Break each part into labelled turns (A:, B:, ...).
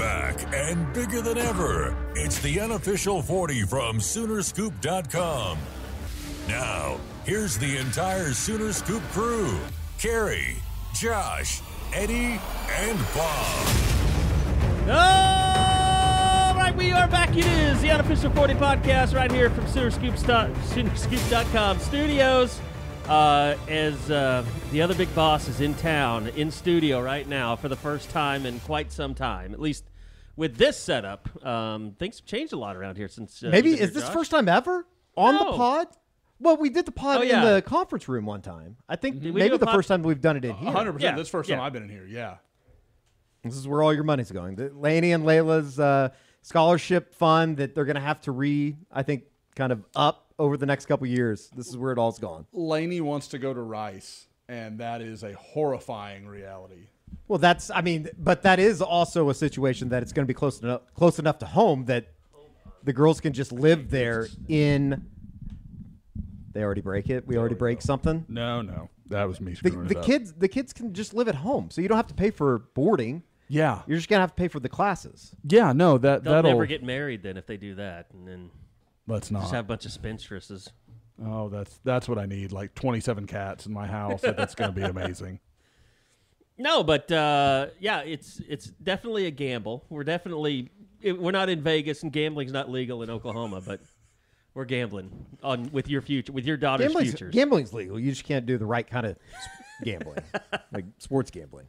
A: back and bigger than ever. It's the unofficial 40 from Soonerscoop.com. Now, here's the entire Sooner Scoop crew. Carrie, Josh, Eddie, and Bob.
B: All right, we are back. It is the unofficial 40 podcast right here from Soonerscoop.com studios. As the other big boss is in town, in studio right now for the first time in quite some time, at least with this setup. Things have changed a lot around here since.
C: Maybe is this first time ever on the pod? Well, we did the pod in the conference room one time. I think maybe the first time we've done it in here.
D: 100%. This is the first time I've been in here, yeah.
C: This is where all your money's going. Laine and Layla's scholarship fund that they're going to have to I think, kind of up over the next couple years. This is where it all's gone.
D: Laine wants to go to Rice, and that is a horrifying reality.
C: Well, but that is also a situation that it's going to be close enough to home that the girls can just live there in... They already break it? We already break something?
D: No. That was me screwing it up.
C: The kids can just live at home, so you don't have to pay for boarding.
D: Yeah.
C: You're just going to have to pay for the classes.
D: Yeah, no, that'll
B: never get married then if they do that, and then
D: let's not.
B: Just have a bunch of spinstresses.
D: Oh, that's what I need, like 27 cats in my house. That's going to be amazing.
B: No, but it's definitely a gamble. We're not in Vegas, and gambling's not legal in Oklahoma, but we're gambling with your future, with your daughter's futures.
C: Gambling's legal. You just can't do the right kind of gambling, like sports gambling.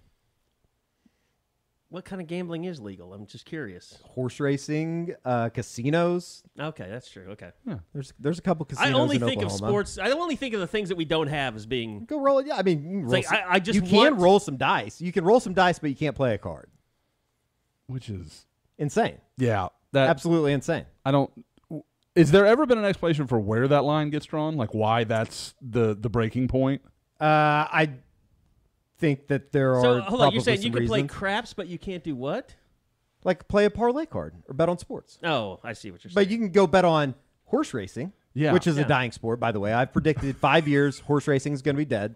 B: What kind of gambling is legal? I'm just curious.
C: Horse racing, casinos.
B: Okay, that's true. Okay,
C: yeah. There's a couple casinos.
B: I only
C: in
B: think
C: Oklahoma.
B: of sports. I only think of the things that we don't have as being.
C: Go roll it. Yeah, I mean, you
B: can
C: roll some dice. You can roll some dice, but you can't play a card.
D: Which is
C: insane.
D: Yeah,
C: absolutely insane.
D: Is there ever been an explanation for where that line gets drawn? Like why that's the breaking point?
C: I think that there are.
B: So hold on, you're saying you can
C: reasons.
B: play craps, but you can't do what?
C: Like play a parlay card or bet on sports.
B: Oh, I see what you're saying.
C: But you can go bet on horse racing, which is a dying sport, by the way. I've predicted 5 years horse racing is going to be dead.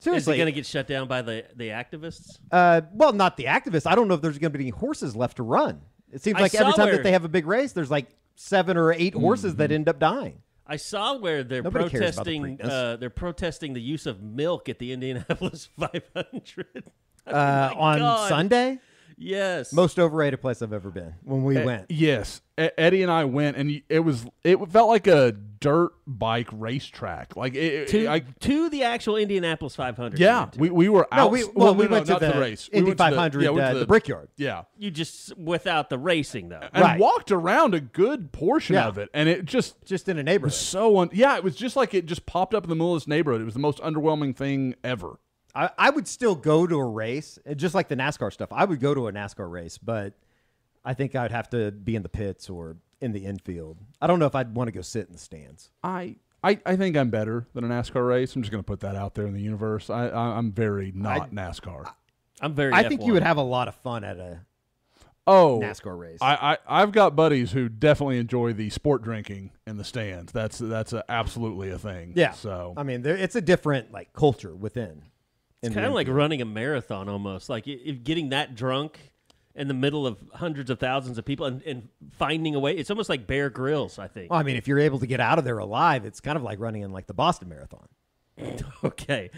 C: Seriously,
B: is it going to get shut down by the activists?
C: Well, not the activists. I don't know if there's going to be any horses left to run. It seems like every time that they have a big race, there's like 7 or 8 horses that end up dying.
B: I saw where they're protesting. They're protesting the use of milk at the Indianapolis 500
C: on Sunday.
B: Yes,
C: most overrated place I've ever been. When we went,
D: yes, Eddie and I went, and it felt like a dirt bike racetrack, like
B: to the actual Indianapolis 500.
D: Yeah, we were out.
C: We went to the race. Indy 500, the Brickyard.
D: Yeah,
B: you just without the racing though,
D: and walked around a good portion of it, and it just
C: in a neighborhood.
D: It was just like it just popped up in the middle of this neighborhood. It was the most underwhelming thing ever.
C: I would still go to a race, just like the NASCAR stuff. I would go to a NASCAR race, but I think I'd have to be in the pits or in the infield. I don't know if I'd want to go sit in the stands.
D: I think I'm better than a NASCAR race. I'm just going to put that out there in the universe. I'm very not NASCAR.
B: I'm very.
C: I think you would have a lot of fun at a NASCAR race.
D: I've got buddies who definitely enjoy the sport drinking in the stands. That's absolutely a thing.
C: Yeah.
D: So
C: I mean, it's a different culture within.
B: It's kind of like running a marathon almost. Like if getting that drunk in the middle of hundreds of thousands of people and finding a way. It's almost like Bear Grylls, I think.
C: Well, I mean, if you're able to get out of there alive, it's kind of like running in the Boston Marathon.
B: Okay.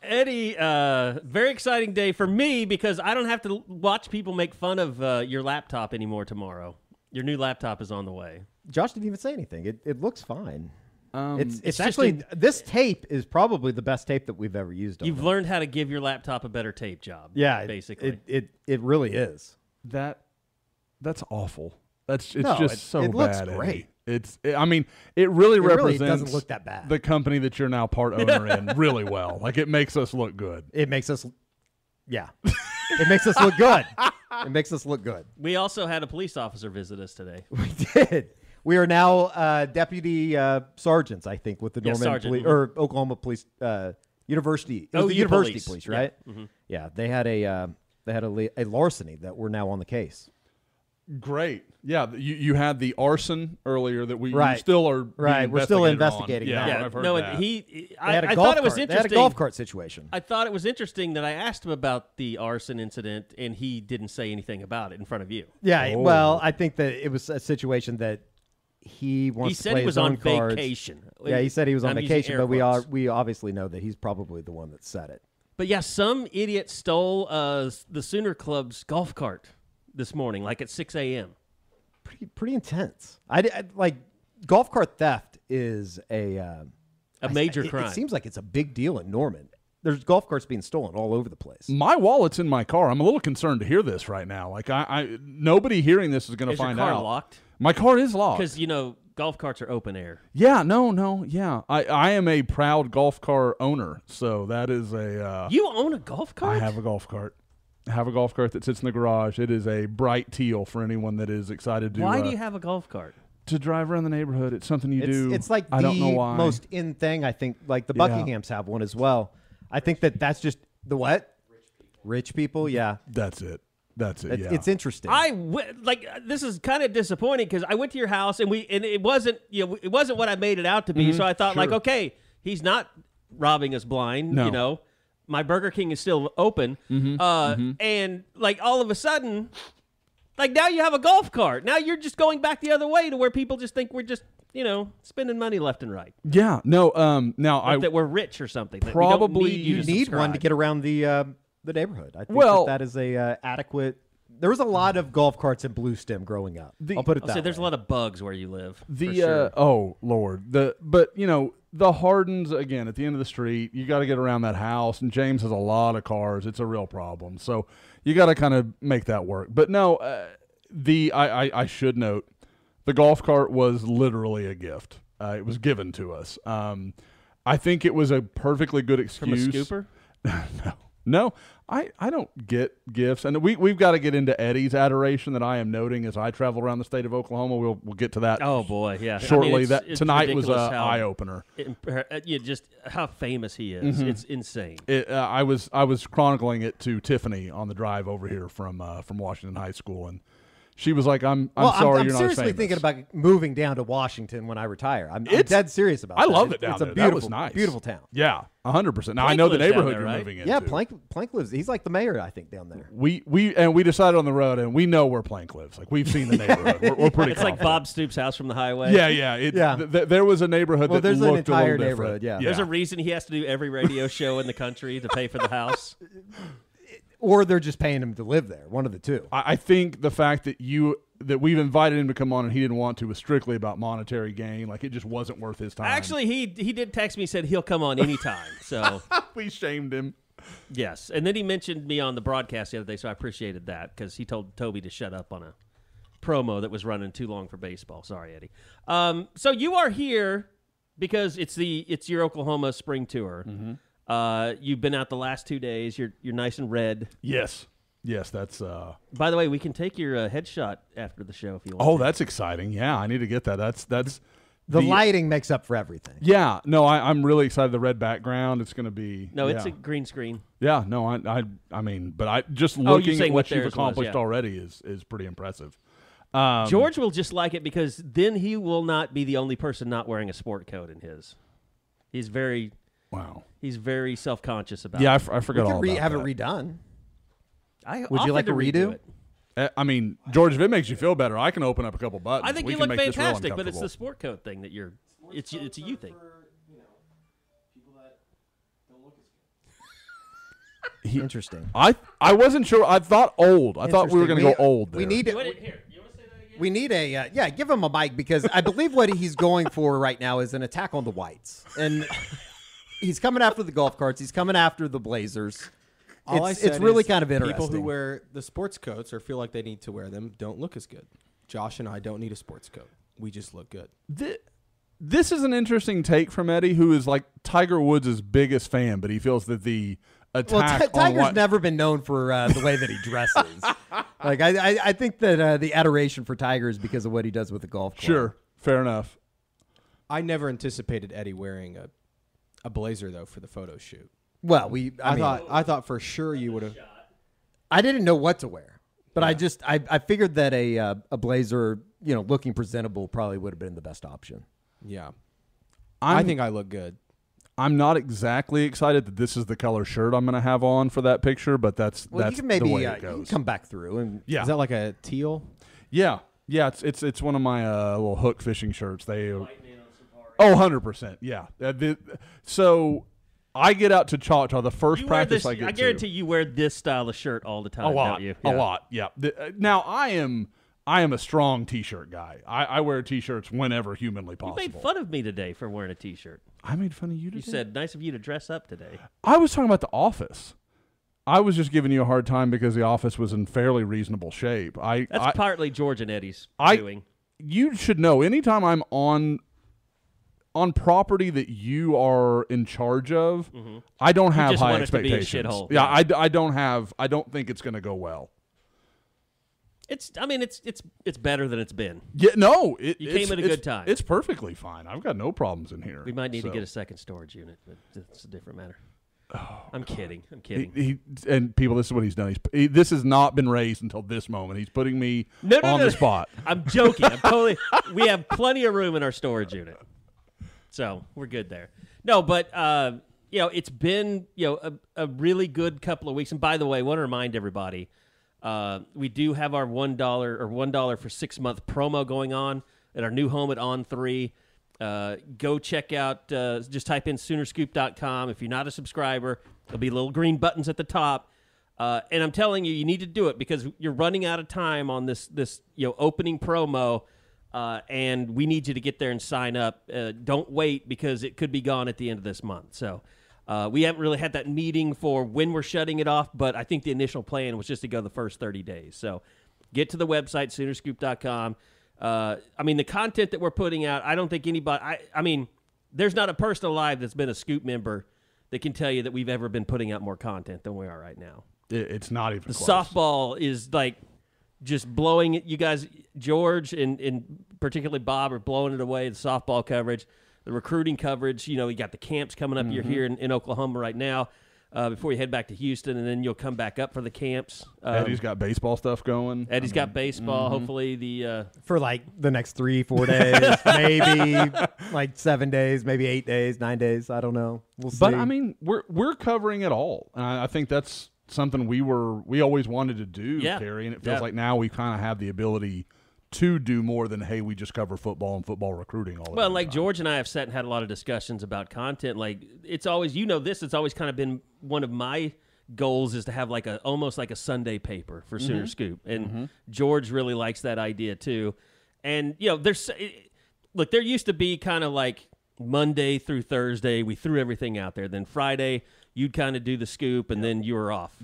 B: Eddie, very exciting day for me because I don't have to watch people make fun of your laptop anymore tomorrow. Your new laptop is on the way.
C: Josh didn't even say anything. It looks fine. It's actually this tape is probably the best tape that we've ever used.
B: You've learned how to give your laptop a better tape job.
C: Yeah,
B: basically,
C: it really is.
D: That's awful. It's so bad.
C: It looks great.
D: It really represents.
C: Really doesn't look that bad.
D: The company that you're now part owner in really well. Like it makes us look good.
C: It makes us, yeah. It makes us look good. It makes us look good.
B: We also had a police officer visit us today.
C: We did. We are now deputy sergeants, I think, with the or Oklahoma Police University. It was the University Police, right?
B: Yeah. Mm-hmm.
C: Yeah, they had a larceny that we're now on the case.
D: Great. Yeah, you had the arson earlier that you
C: Right.
D: still are
C: Right, we're still investigating
D: Yeah,
C: that.
D: I've heard
B: no,
D: that.
B: and
C: They had a
B: I
C: golf
B: thought it was
C: cart.
B: interesting.
C: They had a golf cart situation.
B: I thought it was interesting that I asked him about the arson incident, and he didn't say anything about it in front of you.
C: Yeah,
D: Oh.
C: well, I think that it was a situation that he wants
B: He
C: to
B: said
C: play
B: he was
C: his own
B: on
C: cards.
B: vacation.
C: Yeah, he said he was on
B: I'm using
C: vacation,
B: air
C: but
B: quotes.
C: we obviously know that he's probably the one that said it.
B: But yeah, some idiot stole the Sooner Club's golf cart this morning, like at 6 a.m.
C: Pretty intense. Like golf cart theft is a
B: major
C: it
B: crime.
C: seems like it's a big deal in Norman. There's golf carts being stolen all over the place.
D: My wallet's in my car. I'm a little concerned to hear this right now. Like nobody hearing this is going to
B: Is your
D: find
B: car
D: out.
B: locked?
D: My car is locked.
B: Because golf carts are open air.
D: Yeah, yeah. I am a proud golf car owner, so that is a.
B: You own a golf cart?
D: I have a golf cart. I have a golf cart that sits in the garage. It is a bright teal for anyone that is excited to.
B: Why do you have a golf cart?
D: To drive around the neighborhood? It's something you do.
C: It's like
D: I don't know why.
C: most in thing. I think like the
D: Yeah.
C: Buckinghams have one as well. I think that's just the what? Rich people. Yeah,
D: That's it. Yeah.
C: It's interesting.
B: This is kind of disappointing because I went to your house and it wasn't it wasn't what I made it out to be. So I thought like,
D: sure.
B: okay, he's not robbing us blind.
D: No.
B: My Burger King is still open. And like all of a sudden, like now you have a golf cart. Now you're just going back the other way to where people just think we're just spending money left and right.
D: Yeah. No. Now
B: That we're rich or something. That
D: Probably
B: we don't need
C: you
B: to
C: need
B: subscribe.
C: one to get around the neighborhood. I think
D: Well-
C: that is a adequate. There was a lot of golf carts in Blue Stem growing up. I'll put it
B: I'll
C: that
B: say there's
C: way.
B: a lot of bugs where you live. for
D: the
B: sure.
D: oh Lord the Hardens again at the end of the street. You got to get around that house, and James has a lot of cars. It's a real problem. So you got to kind of make that work. But no, I should note the golf cart was literally a gift. It was given to us. I think it was a perfectly good excuse.
B: From a scooper?
D: No, I don't get gifts, and we've got to get into Eddie's adoration that I am noting as I travel around the state of Oklahoma. We'll get to that.
B: Oh boy, yeah.
D: Shortly.
B: It's
D: Tonight was
B: ridiculous
D: an
B: how-
D: eye opener.
B: Just how famous he is.
D: Mm-hmm.
B: It's insane.
D: I was chronicling it to Tiffany on the drive over here from Washington High School, and she was like, "I'm sorry,
C: I'm
D: you're not as
C: seriously
D: famous."
C: thinking about moving down to Washington when I retire. I'm dead serious about
D: I
C: that.
D: love it down
C: It's
D: there.
C: a
D: That
C: beautiful,
D: was nice.
C: beautiful town.
D: Yeah, 100%. Now I
B: Plank
D: know the
B: lives down
D: neighborhood
B: there,
D: you're
B: right?
D: moving into.
C: Yeah, Plank lives. He's like the mayor, I think, down there.
D: We decided on the road, and we know where Plank lives. Like we've seen the neighborhood. We're pretty.
B: It's like
D: confident.
B: Bob Stoops' house from the highway.
D: Yeah.
C: Yeah.
D: There was a neighborhood
C: Well,
D: that
C: there's an
D: looked a
C: entire
D: little different.
C: neighborhood, yeah.
B: There's a reason he has to do every radio show in the country to pay for the house.
C: Or they're just paying him to live there. One of the two.
D: I think the fact that we've invited him to come on and he didn't want to was strictly about monetary gain. Like it just wasn't worth his time.
B: Actually, he did text me, said he'll come on anytime. So
D: we shamed him.
B: yes, and then he mentioned me on the broadcast the other day, so I appreciated that because he told Toby to shut up on a promo that was running too long for baseball. Sorry, Eddie. So you are here because it's your Oklahoma spring tour.
D: Mm-hmm.
B: You've been out the last 2 days. You're nice and red.
D: Yes, that's.
B: By the way, we can take your headshot after the show if you want.
D: Oh, that's exciting. Yeah, I need to get that. That's
C: The lighting makes up for everything.
D: Yeah, no, I'm really excited. The red background. It's going to be.
B: No, it's
D: yeah.
B: a green screen.
D: Yeah, no, I mean, but I just
B: you're
D: looking
B: saying
D: at
B: what
D: what you've
B: theirs was,
D: accomplished
B: yeah.
D: already is pretty impressive.
B: George will just like it because then he will not be the only person not wearing a sport coat in his. He's very self-conscious about
D: Yeah,
B: it.
D: I forgot
C: We
D: all
C: could
D: about
C: have
D: that.
C: it redone.
B: Would
C: you like a redo?
B: It.
D: I mean, George, if it makes you feel better, I can open up a couple buttons.
B: I think
D: We
B: you
D: can
B: look
D: make this real
B: fantastic, but it's the
D: uncomfortable.
B: sport coat thing that you're. It's a you thing.
C: Interesting.
D: I wasn't sure. I thought old. I thought we were going to go old there.
C: We need
B: You want it here? You want to say that again?
C: We need a give him a mic because I believe what he's going for right now is an attack on the whites, and he's coming after the golf carts. He's coming after the Blazers. It's really kind of interesting.
E: People who wear the sports coats or feel like they need to wear them don't look as good. Josh and I don't need a sports coat. We just look good.
D: This is an interesting take from Eddie, who is like Tiger Woods' biggest fan, but he feels that the attack on
C: Tiger's never been known for the way that he dresses. Like I think that the adoration for Tiger is because of what he does with the golf club.
D: Sure, fair enough.
E: I never anticipated Eddie wearing a blazer though for the photo shoot.
C: Well, I
E: thought for sure you would have.
C: I didn't know what to wear. But I figured that a blazer, looking presentable probably would have been the best option.
E: Yeah. I think I look good.
D: I'm not exactly excited that this is the color shirt I'm going to have on for that picture, but that's
C: you can maybe
D: the way it
C: you can
D: goes.
C: come back through and
D: Yeah.
E: Is that like a teal?
D: Yeah. It's one of my little hook fishing shirts. They 100%. Yeah. So I get out to Choctaw the first practice I get to.
B: I guarantee you wear this style of shirt all the time.
D: A lot,
B: don't you?
D: a lot. Yeah. Now I am a strong T-shirt guy. I wear T-shirts whenever humanly possible.
B: You made fun of me today for wearing a T-shirt.
D: I made fun of you today?
B: You said, nice of you to dress up today.
D: I was talking about The Office. I was just giving you a hard time because The Office was in fairly reasonable shape.
B: That's partly George and Eddie's doing.
D: You should know, anytime I'm on property that you are in charge of, I don't have
B: just
D: high
B: want it to be a
D: expectations.
B: shithole.
D: Yeah, I don't think it's going to go well.
B: It's better than it's been.
D: Yeah, no,
B: You came at a good time.
D: It's perfectly fine. I've got no problems in here.
B: We might need to get a second storage unit, but it's a different matter. I'm kidding.
D: And people, this is what he's done. This has not been raised until this moment. He's putting me on the spot.
B: I'm joking. We have plenty of room in our storage unit, so we're good there. No, but it's been a really good couple of weeks. And by the way, I want to remind everybody. We do have our $1 for 6 month promo going on at our new home at On3. Go check out, just type in Soonerscoop.com. If you're not a subscriber, there'll be little green buttons at the top. And I'm telling you, you need to do it because you're running out of time on this opening promo. And we need you to get there and sign up. Don't wait because it could be gone at the end of this month. So, we haven't really had that meeting for when we're shutting it off, but I think the initial plan was just to go the first 30 days. So get to the website, Soonerscoop.com. The content that we're putting out, I don't think anybody – there's not a person alive that's been a Scoop member that can tell you that we've ever been putting out more content than we are right now.
D: It's not even close.
B: Softball is like just blowing it. You guys, George and particularly Bob, are blowing it away, the softball coverage. The recruiting coverage, you got the camps coming up. You're here in Oklahoma right now before you head back to Houston, and then you'll come back up for the camps.
D: Eddie's got baseball stuff going.
B: Eddie's got baseball. Hopefully
C: for like the next 3-4 days, maybe like 7 days, maybe 8 days, 9 days. I don't know. We'll see.
D: But we're covering it all, and I think that's something we always wanted to do, Carrie. And it feels like now we kind of have the ability to do more than, hey, we just cover football and football recruiting all the time.
B: Well, like George and I have sat and had a lot of discussions about content. Like it's always, it's always kind of been one of my goals is to have like almost like a Sunday paper for Sooner Scoop. And George really likes that idea too. And, there used to be kind of like Monday through Thursday, we threw everything out there. Then Friday, you'd kind of do the scoop and then you were off,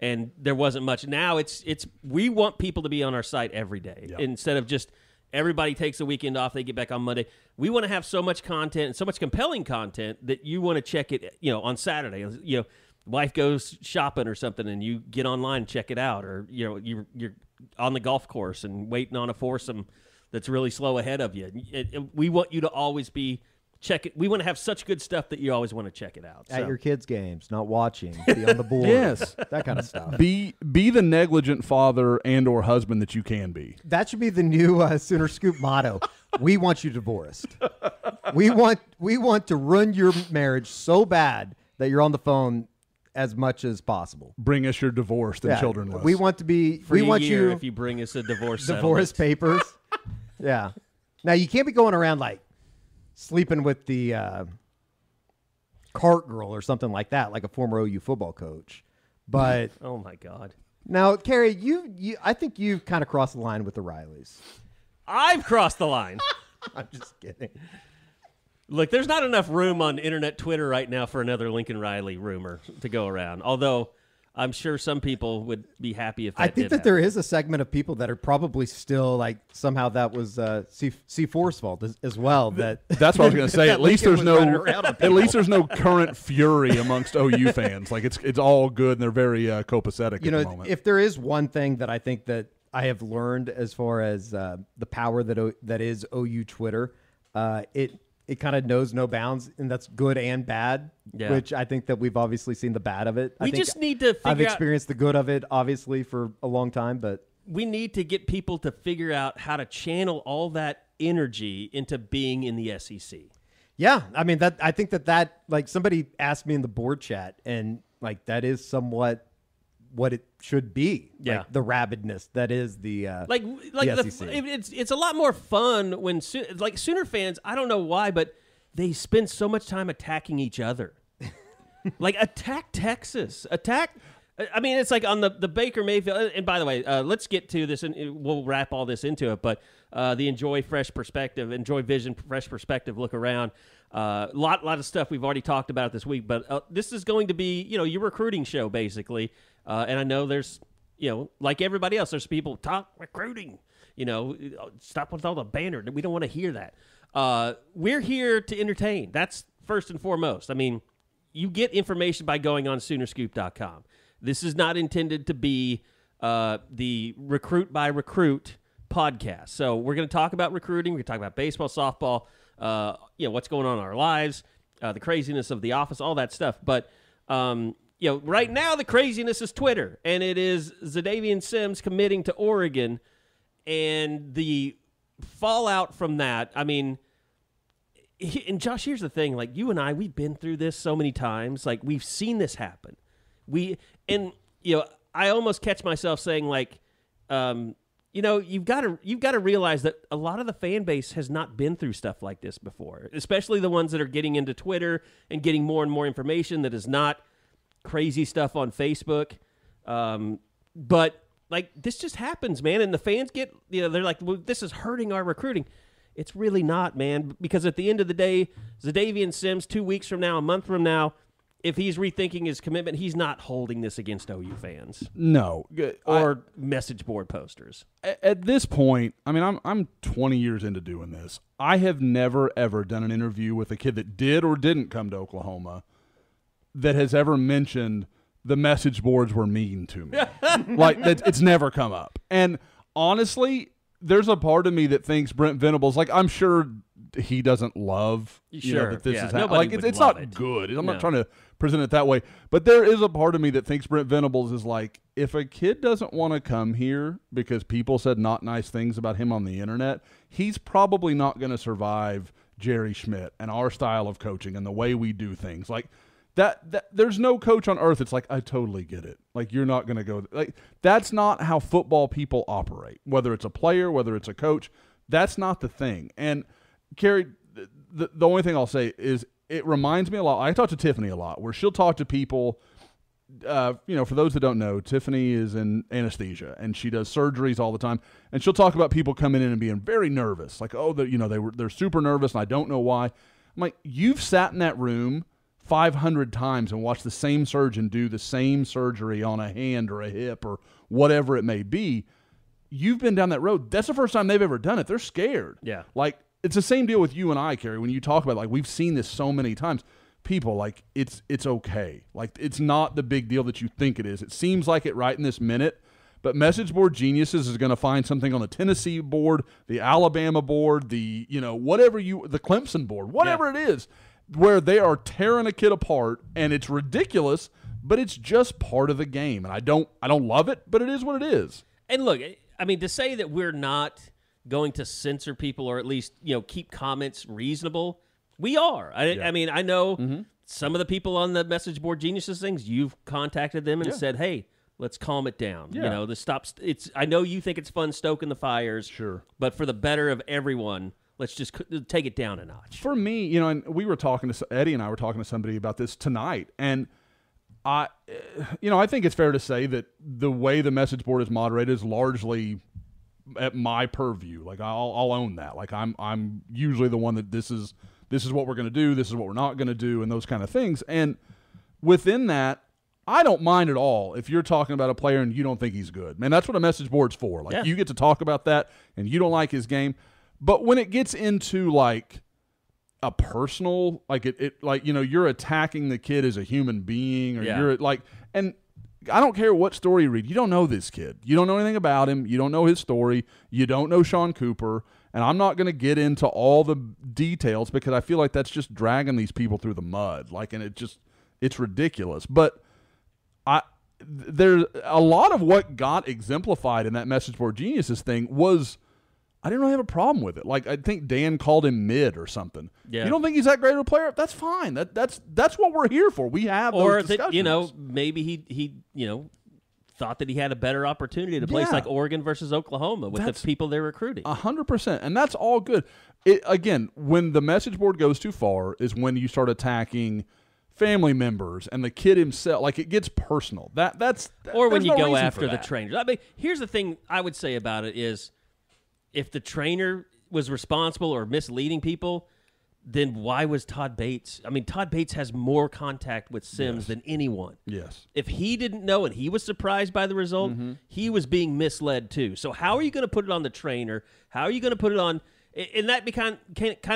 B: and there wasn't much. Now we want people to be on our site every day instead of just everybody takes a weekend off, they get back on Monday. We want to have so much content and so much compelling content that you want to check it, on Saturday. Wife goes shopping or something and you get online and check it out, or you're on the golf course and waiting on a foursome that's really slow ahead of you. We want you to always be check it. We want to have such good stuff that you always want to check it out.
C: At your kids' games, not watching, be on the board.
D: Yes.
C: That kind of stuff.
D: Be the negligent father and or husband that you can be.
C: That should be the new Sooner Scoop motto. We want you divorced. We want to ruin your marriage so bad that you're on the phone as much as possible.
D: Bring us your divorced and childrenless.
C: We want to be.
B: Free
C: we want
B: year
C: you
B: if you bring us a divorce
C: papers. Yeah. Now you can't be going around like sleeping with the cart girl or something like that, like a former OU football coach. But
B: oh my God!
C: Now, Carrie, you I think you've kind of crossed the line with the Rileys.
B: I've crossed the line.
C: I'm just kidding.
B: Look, there's not enough room on internet Twitter right now for another Lincoln Riley rumor to go around. Although I'm sure some people would be happy if that
C: I think that there is a segment of people that are probably still like somehow that was C4's fault as well.
D: That's what I was going to say. At least there's no current fury amongst OU fans. Like it's all good and they're very copacetic at the moment.
C: If there is one thing that I think that I have learned as far as the power that is OU Twitter, it kind of knows no bounds, and that's good and bad.
B: Yeah.
C: Which I think that we've obviously seen the bad of it.
B: We just need to
C: I've
B: figure out.
C: experienced the good of it, obviously, for a long time, but
B: We need to get people to figure out how to channel all that energy into being in the SEC.
C: yeah, I mean I think that like somebody asked me in the board chat, and like that is somewhat what it should be.
B: Yeah.
C: Like the rabidness that is the
B: the
C: SEC.
B: it's a lot more fun when like Sooner fans. I don't know why, but they spend so much time attacking each other. Like attack Texas, attack. I mean, it's like on the Baker Mayfield. And by the way, let's get to this, and we'll wrap all this into it. But the Enjoy Fresh Perspective, Enjoy Vision Fresh Perspective, look around. Lot of stuff we've already talked about this week. But this is going to be, your recruiting show, basically. And I know there's, like everybody else, there's people talk recruiting. Stop with all the banner. We don't want to hear that. We're here to entertain. That's first and foremost. I mean, you get information by going on Soonerscoop.com. This is not intended to be the Recruit by Recruit podcast. So we're going to talk about recruiting. We're going to talk about baseball, softball, what's going on in our lives, the craziness of the office, all that stuff. But, right now the craziness is Twitter, and it is Xadavien Sims committing to Oregon, and the fallout from that. I mean, and Josh, here's the thing. Like, you and I, we've been through this so many times. Like, we've seen this happen. I almost catch myself saying, like, you've got to realize that a lot of the fan base has not been through stuff like this before, especially the ones that are getting into Twitter and getting more and more information that is not crazy stuff on Facebook. But like, this just happens, man. And the fans get, they're like, well, this is hurting our recruiting. It's really not, man, because at the end of the day, Xadavien Sims, 2 weeks from now, a month from now, if he's rethinking his commitment, he's not holding this against OU fans.
D: No.
B: Or message board posters.
D: At this point, I mean, I'm 20 years into doing this. I have never, ever done an interview with a kid that did or didn't come to Oklahoma that has ever mentioned the message boards were mean to me. Like, it's never come up. And honestly, there's a part of me that thinks Brent Venables, like, I'm sure he doesn't love that this is happening. Like, it's not good. I'm not trying to present it that way. But there is a part of me that thinks Brent Venables is like, if a kid doesn't want to come here because people said not nice things about him on the internet, he's probably not going to survive Jerry Schmidt and our style of coaching and the way we do things. Like, that there's no coach on earth. It's like, I totally get it. Like, you're not going to go. Like, that's not how football people operate. Whether it's a player, whether it's a coach, that's not the thing. And Carrie, the only thing I'll say is it reminds me a lot. I talk to Tiffany a lot, where she'll talk to people. For those that don't know, Tiffany is in anesthesia and she does surgeries all the time. And she'll talk about people coming in and being very nervous, like, they're super nervous and I don't know why. I'm like, you've sat in that room 500 times and watched the same surgeon do the same surgery on a hand or a hip or whatever it may be. You've been down that road. That's the first time they've ever done it. They're scared.
B: Yeah.
D: Like, it's the same deal with you and I, Carrie, when you talk about, like, we've seen this so many times. People, like, it's okay. Like, it's not the big deal that you think it is. It seems like it right in this minute, but message board geniuses is going to find something on the Tennessee board, the Alabama board, the Clemson board, whatever it is, where they are tearing a kid apart, and it's ridiculous, but it's just part of the game. And I don't love it, but it is what it is.
B: And look, I mean, to say that we're not going to censor people or at least, keep comments reasonable, we are. I mean, I know some of the people on the message board geniuses things, you've contacted them and said, hey, let's calm it down.
D: Yeah.
B: I know you think it's fun stoking the fires.
D: Sure.
B: But for the better of everyone, let's just take it down a notch.
D: For me, and we were talking to Eddie and I were talking to somebody about this tonight, and I think it's fair to say that the way the message board is moderated is largely at my purview. Like, I'll own that. Like, I'm usually the one that this is what we're going to do, this is what we're not going to do, and those kind of things. And within that, I don't mind at all if you're talking about a player and you don't think he's good. Man, that's what a message board's for. Like, you get to talk about that, and you don't like his game. But when it gets into, like, a personal, like, you're attacking the kid as a human being, or you're like, and I don't care what story you read. You don't know this kid. You don't know anything about him. You don't know his story. You don't know Sean Cooper. And I'm not going to get into all the details because I feel like that's just dragging these people through the mud. And it's ridiculous. But there's a lot of what got exemplified in that Message Board Geniuses thing was I didn't really have a problem with it. Like, I think Dan called him mid or something. Yeah. You don't think he's that great of a player? That's fine. That's what we're here for. We have those discussions.
B: Or maybe he thought that he had a better opportunity at a place like Oregon versus Oklahoma with the people they're recruiting.
D: 100%. And that's all good. Again, when the message board goes too far is when you start attacking family members and the kid himself. Like, it gets personal.
B: Or when you go after the trainers. I mean, here's the thing I would say about it is, if the trainer was responsible or misleading people, then why was Todd Bates? I mean, Todd Bates has more contact with Sims than anyone.
D: Yes.
B: If he didn't know and he was surprised by the result, he was being misled too. So how are you going to put it on the trainer? How are you going to put it on? And that kind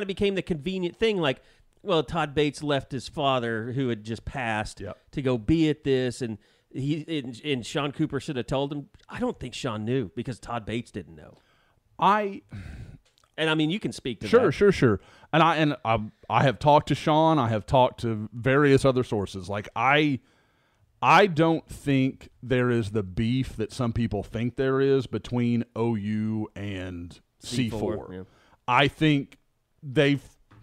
B: of became the convenient thing. Like, well, Todd Bates left his father, who had just passed, to go be at this, and Sean Cooper should have told him. I don't think Sean knew because Todd Bates didn't know. I mean, you can speak to that.
D: Sure. And I have talked to Sean. I have talked to various other sources. Like, I don't think there is the beef that some people think there is between OU and C4. Yeah. I think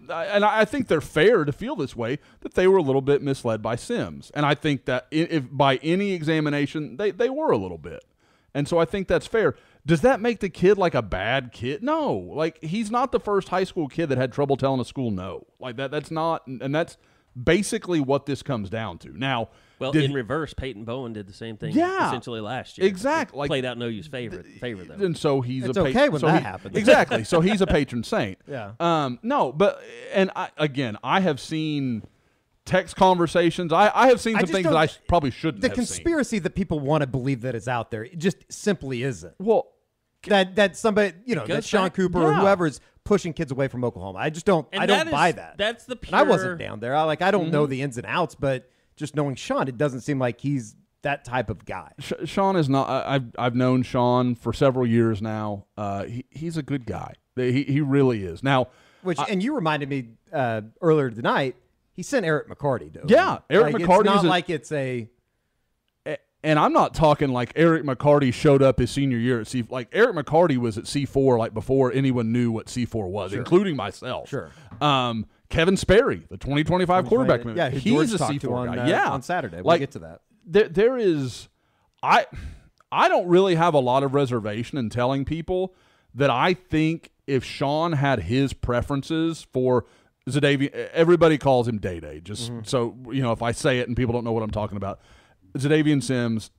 D: I think they're fair to feel this way, that they were a little bit misled by Sims. And I think that if by any examination, they were a little bit. And so I think that's fair. Does that make the kid like a bad kid? No. Like, he's not the first high school kid that had trouble telling a school no. Like, that's not, and that's basically what this comes down to. Now,
B: in reverse, Peyton Bowen did the same thing essentially last year.
D: Exactly.
B: He played out no use favor them.
D: And so he's
C: it's okay when that happens.
D: Exactly. So he's a patron saint.
C: Yeah.
D: No, but, and I have seen text conversations. I have seen some things that I probably shouldn't have seen.
C: The conspiracy that people want to believe that is out there, it just simply isn't.
D: Well,
C: that somebody, that Sean Cooper or whoever is pushing kids away from Oklahoma. I just don't. I don't buy that.
B: That's the pure.
C: And I wasn't down there. I don't know the ins and outs, but just knowing Sean, it doesn't seem like he's that type of guy.
D: Sean is not. I've known Sean for several years now. He's a good guy. He really is. Now,
C: and you reminded me earlier tonight. He sent Eric McCarty to.
D: Yeah, Eric McCarty.
C: It's not like it's a.
D: And I'm not talking like Eric McCarty showed up his senior year at C4. Like, Eric McCarty was at C4 like before anyone knew what C4 was, including myself.
C: Sure.
D: Kevin Sperry, the 2025 quarterback.
C: Yeah,
D: he's a C4 guy.
C: On Saturday. We'll get to that.
D: There is, I don't really have a lot of reservation in telling people that I think if Sean had his preferences for Xadavien, everybody calls him Day-Day. Just so, if I say it and people don't know what I'm talking about. Xadavien Sims,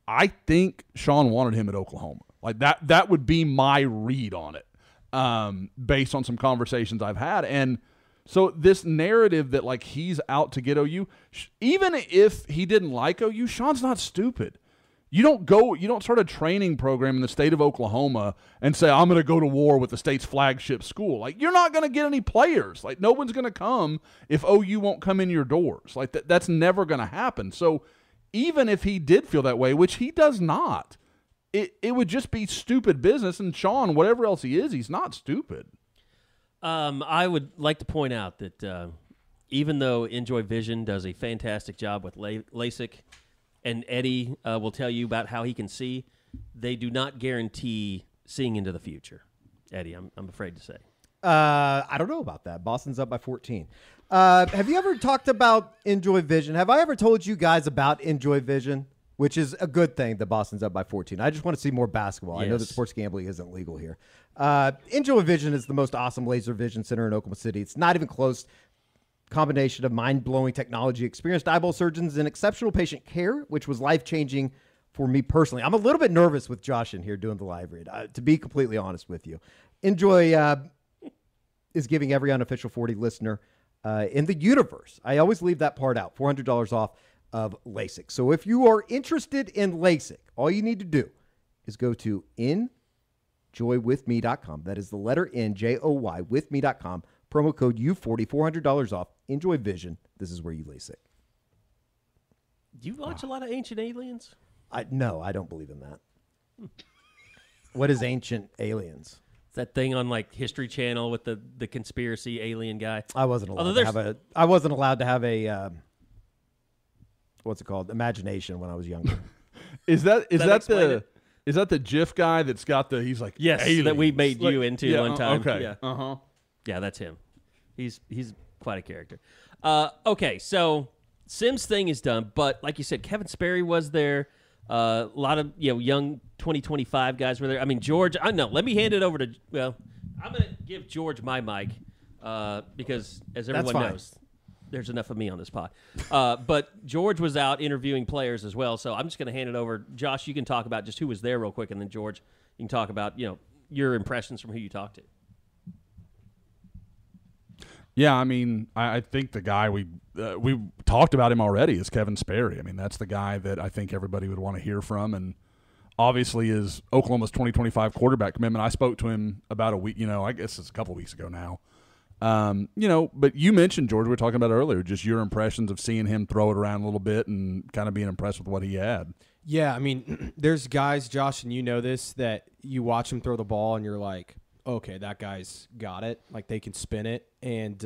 D: I think Sean wanted him at Oklahoma. Like, that would be my read on it, based on some conversations I've had. And so this narrative that, like, he's out to get OU, even if he didn't like OU, Sean's not stupid. You don't start a training program in the state of Oklahoma and say, I'm going to go to war with the state's flagship school. Like, you're not going to get any players. Like, no one's going to come if OU won't come in your doors. Like, that's never going to happen. So even if he did feel that way, which he does not, it would just be stupid business. And Sean, whatever else he is, he's not stupid.
B: I would like to point out that even though Enjoy Vision does a fantastic job with LASIK, and Eddie will tell you about how he can see, they do not guarantee seeing into the future. Eddie, I'm afraid to say.
C: I don't know about that. Boston's up by 14. Have you ever talked about Enjoy Vision? Have I ever told you guys about Enjoy Vision, which is a good thing that Boston's up by 14? I just want to see more basketball. Yes. I know that sports gambling isn't legal here. Enjoy Vision is the most awesome laser vision center in Oklahoma City. It's not even close. Combination of mind-blowing technology, experienced eyeball surgeons, and exceptional patient care, which was life-changing for me personally. I'm a little bit nervous with Josh in here doing the live read, to be completely honest with you. Enjoy is giving every unofficial 40 listener in the universe, I always leave that part out, $400 off of LASIK. So if you are interested in LASIK, all you need to do is go to enjoywithme.com. That is the letter N-J-O-Y withme.com. Promo code U40, $400 off. Enjoy Vision. This is where you LASIK.
B: Do you watch a lot of Ancient Aliens?
C: No, I don't believe in that. What is Ancient Aliens?
B: that thing on like History Channel with the conspiracy alien guy.
C: I wasn't allowed
B: Although
C: to
B: there's-
C: have a. I wasn't allowed to have a. What's it called? Imagination when I was younger.
D: Is that
B: explain
D: the
B: it?
D: is that the GIF guy that's got the he's like
B: Yes,
D: aliens.
B: that we made you into
D: yeah,
B: one time.
D: Okay.
B: Yeah.
D: Uh-huh.
B: Yeah, that's him. He's quite a character. Okay, so Sims thing is done, but like you said, Kevin Sperry was there. A lot of young 2025 guys were there. I mean, George. I know. Let me hand it over to. Well, I'm gonna give George my mic because, as everyone
C: fine.
B: knows, there's enough of me on this pod. But George was out interviewing players as well, so I'm just gonna hand it over. Josh, you can talk about just who was there real quick, and then George, you can talk about your impressions from who you talked to.
D: Yeah, I mean, I think the guy we talked about him already is Kevin Sperry. I mean, that's the guy that I think everybody would want to hear from, and obviously is Oklahoma's 2025 quarterback commitment. I spoke to him about a week, I guess it's a couple weeks ago now. But you mentioned, George, we were talking about earlier, just your impressions of seeing him throw it around a little bit and kind of being impressed with what he had.
E: Yeah, I mean, there's guys, Josh, and you know this, that you watch him throw the ball and you're like, okay, that guy's got it. Like, they can spin it. And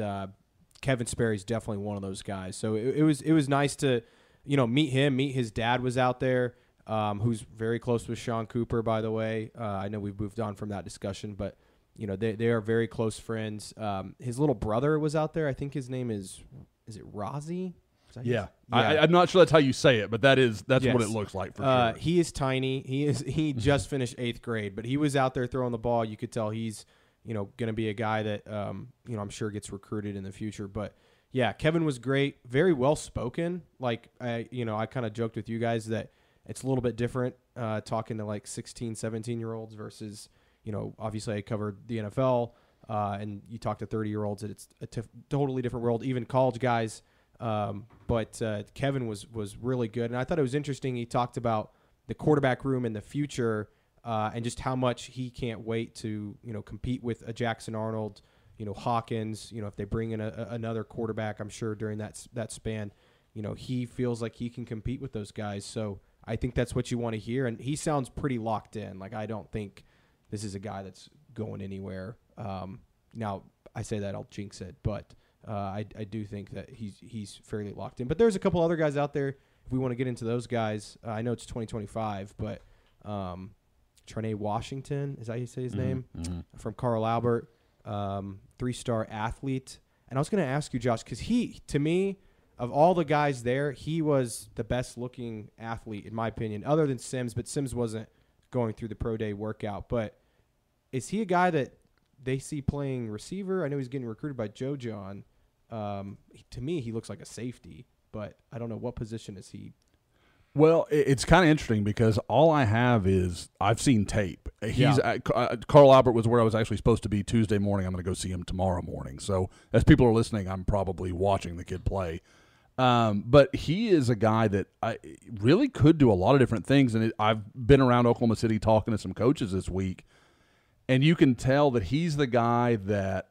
E: Kevin Sperry's definitely one of those guys. So it was nice to, meet him. Meet his dad was out there, who's very close with Sean Cooper, by the way. I know we've moved on from that discussion, but, they are very close friends. His little brother was out there. I think his name is it Rozzy?
D: Yeah. I'm not sure that's how you say it, but that's
E: Yes.
D: what it looks like for sure.
E: He is tiny. He just finished 8th grade, but he was out there throwing the ball. You could tell he's, going to be a guy that, I'm sure gets recruited in the future. But yeah, Kevin was great, very well spoken. Like I kind of joked with you guys that it's a little bit different talking to like 16, 17-year-olds versus, obviously I covered the NFL and you talk to 30-year-olds and it's a totally different world, even college guys. But Kevin was really good. And I thought it was interesting. He talked about the quarterback room in the future and just how much he can't wait to, compete with a Jackson Arnold, Hawkins, if they bring in another quarterback, I'm sure during that span, he feels like he can compete with those guys. So I think that's what you want to hear. And he sounds pretty locked in. Like, I don't think this is a guy that's going anywhere. Now I say that, I'll jinx it, but I do think that he's fairly locked in. But there's a couple other guys out there. If we want to get into those guys, I know it's 2025, but Trene Washington, is that how you say his name? Mm-hmm. From Carl Albert, 3-star athlete. And I was going to ask you, Josh, because to me, of all the guys there, he was the best looking athlete, in my opinion, other than Sims, but Sims wasn't going through the pro day workout. But is he a guy that they see playing receiver? I know he's getting recruited by Joe John. To me, he looks like a safety, but I don't know, what position is he?
D: Well, it's kind of interesting because all I have is I've seen tape. Carl Albert was where I was actually supposed to be Tuesday morning. I'm going to go see him tomorrow morning. So as people are listening, I'm probably watching the kid play. But he is a guy that I really could do a lot of different things. And I've been around Oklahoma City talking to some coaches this week, and you can tell that he's the guy that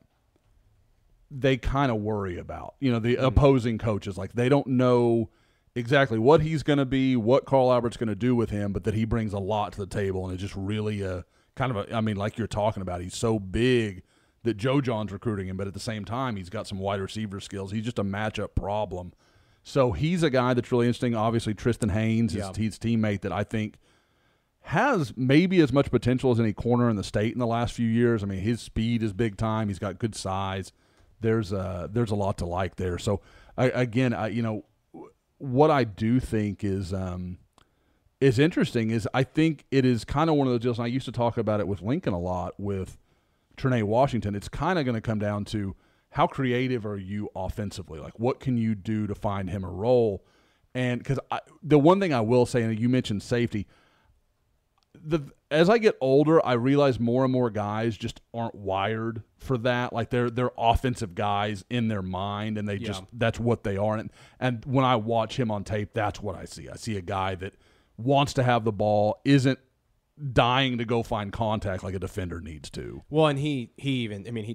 D: they kind of worry about. The opposing coaches, like they don't know exactly what he's going to be, what Carl Albert's going to do with him, but that he brings a lot to the table, and it's just really like you're talking about, he's so big that Joe John's recruiting him, but at the same time, he's got some wide receiver skills. He's just a matchup problem. So he's a guy that's really interesting. Obviously, Tristan Haynes, his teammate, that I think has maybe as much potential as any corner in the state in the last few years. I mean, his speed is big time. He's got good size. There's a lot to like there. So what I do think is interesting is I think it is kind of one of those deals, and I used to talk about it with Lincoln a lot with Trene Washington. It's kind of going to come down to how creative are you offensively? Like, what can you do to find him a role? And because the one thing I will say, and you mentioned safety, as I get older, I realize more and more guys just aren't wired for that. Like they're offensive guys in their mind, and they that's what they are. And when I watch him on tape, that's what I see. I see a guy that wants to have the ball, isn't dying to go find contact like a defender needs to.
E: Well, and he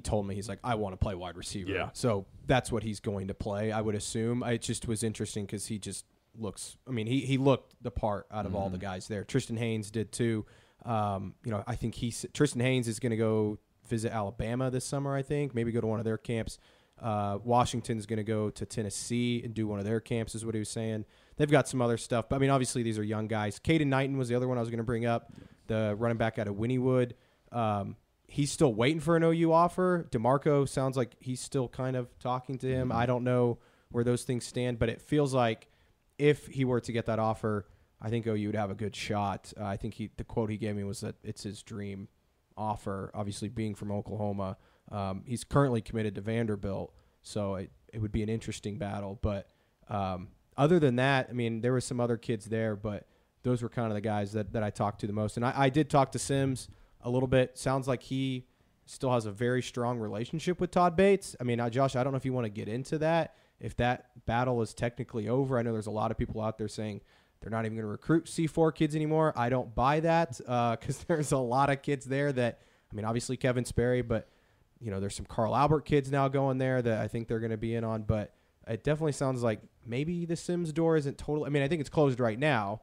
E: told me, he's like, I want to play wide receiver.
D: Yeah.
E: So that's what he's going to play, I would assume. It just was interesting because he just looks, he looked the part out of all the guys there. Tristan Haynes did too. I think Tristan Haynes is going to go visit Alabama this summer, I think. Maybe go to one of their camps. Washington's going to go to Tennessee and do one of their camps, is what he was saying. They've got some other stuff. But, I mean, obviously these are young guys. Caden Knighton was the other one I was going to bring up, the running back out of Wynnewood. He's still waiting for an OU offer. DeMarco sounds like he's still kind of talking to him. I don't know where those things stand, but it feels like if he were to get that offer, I think OU would have a good shot. I think the quote he gave me was that it's his dream offer, obviously being from Oklahoma. He's currently committed to Vanderbilt, so it would be an interesting battle. But other than that, I mean, there were some other kids there, but those were kind of the guys that I talked to the most. And I did talk to Sims a little bit. Sounds like he still has a very strong relationship with Todd Bates. I mean, Josh, I don't know if you want to get into that, if that battle is technically over. I know there's a lot of people out there saying they're not even going to recruit C4 kids anymore. I don't buy that because there's a lot of kids there that, I mean, obviously Kevin Sperry, but, you know, there's some Carl Albert kids now going there that I think they're going to be in on. But it definitely sounds like maybe the Sims door isn't totally – I mean, I think it's closed right now,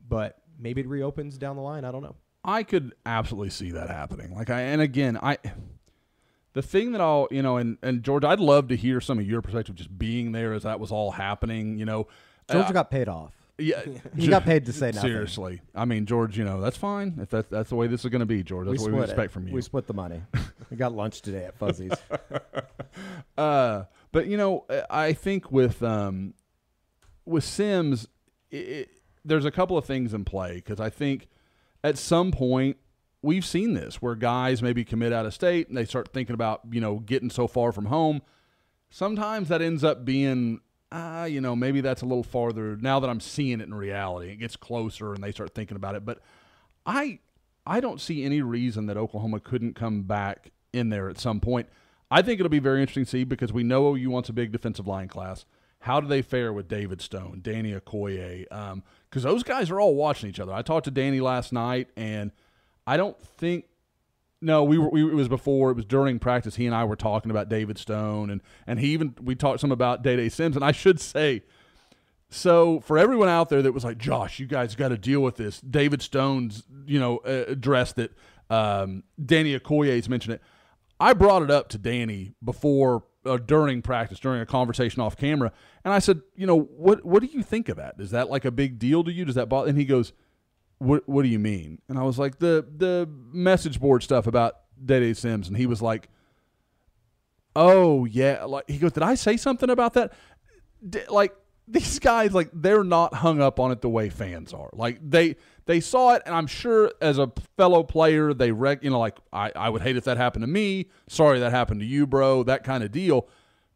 E: but maybe it reopens down the line. I don't know.
D: I could absolutely see that happening. The thing that I'll, you know, and George, I'd love to hear some of your perspective just being there as that was all happening, you know.
C: George got paid off.
D: Yeah.
C: He got paid to say nothing.
D: Seriously. I mean, George, you know, that's fine. If that's the way this is going to be, George. That's what we expect from you.
C: We split the money. We got lunch today at Fuzzy's.
D: But, you know, I think with Sims, there's a couple of things in play because I think at some point we've seen this where guys maybe commit out of state and they start thinking about, you know, getting so far from home. Sometimes that ends up being, you know, maybe that's a little farther. Now that I'm seeing it in reality, it gets closer and they start thinking about it. But I don't see any reason that Oklahoma couldn't come back in there at some point. I think it'll be very interesting to see because we know OU wants a big defensive line class. How do they fare with David Stone, Danny Okoye? Because those guys are all watching each other. I talked to Danny last night, and I don't think – no, it was during practice. He and I were talking about David Stone, and we talked some about Day Sims. And I should say, so for everyone out there that was like, Josh, you guys got to deal with this. David Stone's, you know, addressed it. Danny Okoye's mentioned it. I brought it up to Danny before during practice, during a conversation off camera, and I said, you know, what do you think of that? Is that like a big deal to you? Does that bother? And he goes, what do you mean? And I was like, the message board stuff about Day Sims, and he was like, oh yeah, like he goes, did I say something about that? Like these guys, like they're not hung up on it the way fans are. Like they saw it, and I'm sure as a fellow player, you know, like I would hate if that happened to me. Sorry that happened to you, bro. That kind of deal.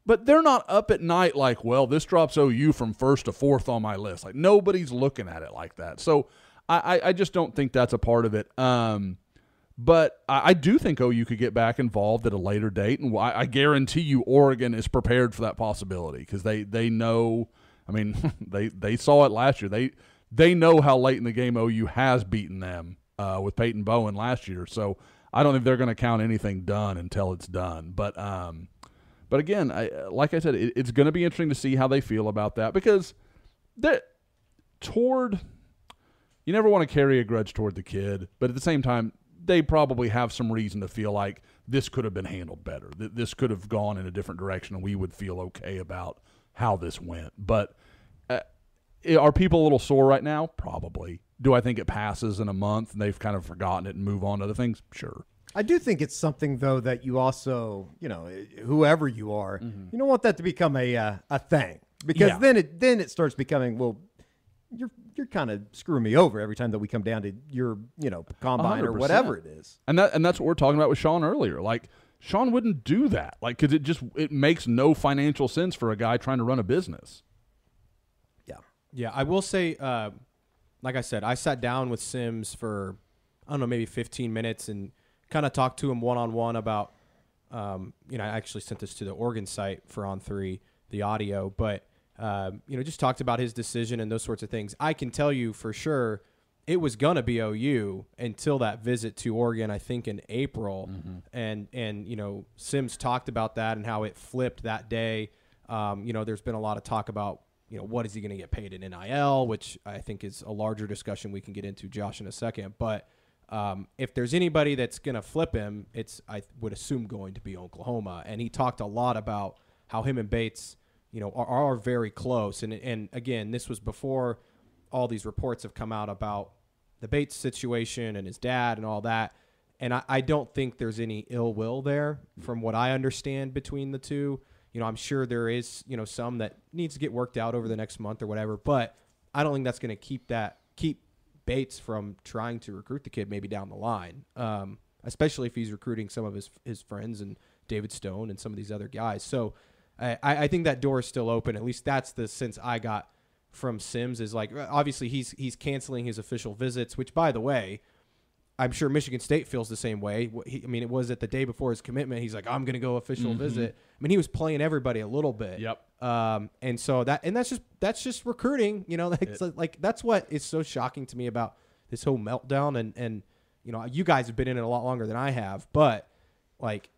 D: But they're not up at night like, well, this drops OU from 1st to 4th on my list. Like nobody's looking at it like that. So I just don't think that's a part of it. But I do think OU could get back involved at a later date, and I guarantee you Oregon is prepared for that possibility because they know. I mean, they saw it last year. They know how late in the game OU has beaten them with Peyton Bowen last year. So I don't think they're going to count anything done until it's done. But again, like I said, it's going to be interesting to see how they feel about that because you never want to carry a grudge toward the kid, but at the same time, they probably have some reason to feel like this could have been handled better. This could have gone in a different direction, and we would feel okay about how this went. But are people a little sore right now? Probably. Do I think it passes in a month and they've kind of forgotten it and move on to other things? Sure.
C: I do think it's something, though, that you also, you know, whoever you are, you don't want that to become a thing because then it starts becoming, well, you're kind of screwing me over every time that we come down to your, you know, combine 100%. Or whatever it is. And
D: that's what we're talking about with Sean earlier. Like, Sean wouldn't do that, like, because it makes no financial sense for a guy trying to run a business.
E: Yeah, I will say, like I said, I sat down with Sims for, I don't know, maybe 15 minutes and kind of talked to him one-on-one about, you know, I actually sent this to the Oregon site for On3, the audio, but, you know, just talked about his decision and those sorts of things. I can tell you for sure it was going to be OU until that visit to Oregon, I think in April. And you know, Sims talked about that and how it flipped that day. You know, there's been a lot of talk about, you know, what is he going to get paid in NIL, which I think is a larger discussion we can get into, Josh, in a second. But If there's anybody that's going to flip him, it's, I would assume, going to be Oklahoma. And he talked a lot about how him and Bates, are very close. And again, this was before all these reports have come out about the Bates situation and his dad and all that. And I don't think there's any ill will there from what I understand between the two. I'm sure there is, some that needs to get worked out over the next month or whatever, but I don't think that's going to keep Bates from trying to recruit the kid maybe down the line, especially if he's recruiting some of his friends and David Stone and some of these other guys. So I think that door is still open. At least that's the sense I got from Sims, is like, obviously he's canceling his official visits, which, by the way, I'm sure Michigan State feels the same way. It was at the day before his commitment. He's like, I'm going to go official visit. He was playing everybody a little bit.
D: Yep.
E: And so that's just recruiting. That's what is so shocking to me about this whole meltdown. And you guys have been in it a lot longer than I have, but like,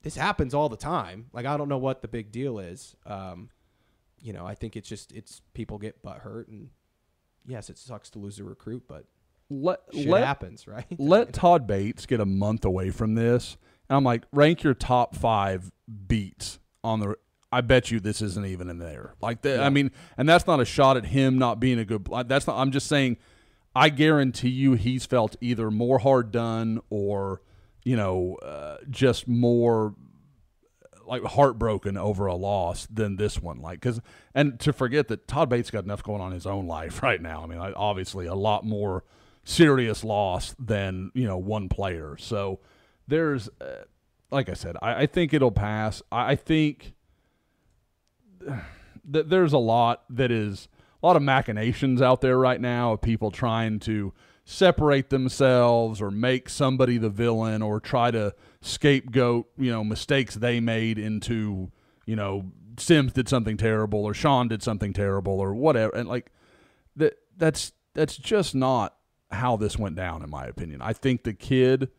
E: this happens all the time. Like, I don't know what the big deal is. I think it's people get butt hurt, and yes, it sucks to lose a recruit, but shit happens, right?
D: Let Todd Bates get a month away from this, and I'm like, rank your top 5 beats on the. I bet you this isn't even in there. Like that. Yeah. And that's not a shot at him not being a good. That's not. I'm just saying. I guarantee you, he's felt either more hard done or, just more like heartbroken over a loss than this one. And to forget that Todd Bates got enough going on in his own life right now. Obviously a lot more serious loss than, one player. So there's, like I said, I think it'll pass. I think that there's a lot of machinations out there right now of people trying to separate themselves or make somebody the villain or try to scapegoat, mistakes they made into, Sims did something terrible or Sean did something terrible or whatever. And that's just not how this went down, in my opinion. I think the kid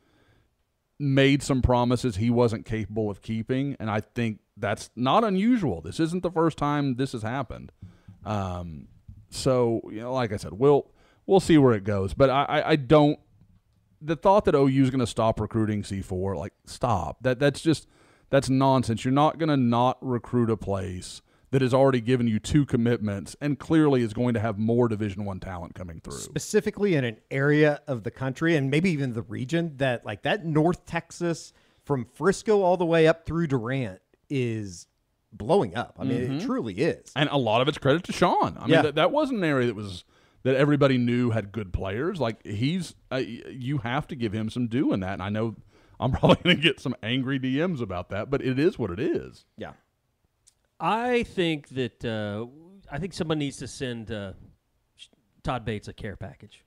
D: made some promises he wasn't capable of keeping, and I think that's not unusual. This isn't the first time this has happened. So, like I said, we'll see where it goes. But I don't – the thought that OU is going to stop recruiting C4, stop. That's nonsense. You're not going to not recruit a place that has already given you 2 commitments and clearly is going to have more Division I talent coming through.
C: Specifically in an area of the country and maybe even the region that North Texas from Frisco all the way up through Durant is blowing up. It truly is.
D: And a lot of it's credit to Sean. That wasn't an area that everybody knew had good players. You have to give him some due in that. And I know I'm probably going to get some angry DMs about that, but it is what it is.
C: Yeah.
B: I think that someone needs to send Todd Bates a care package.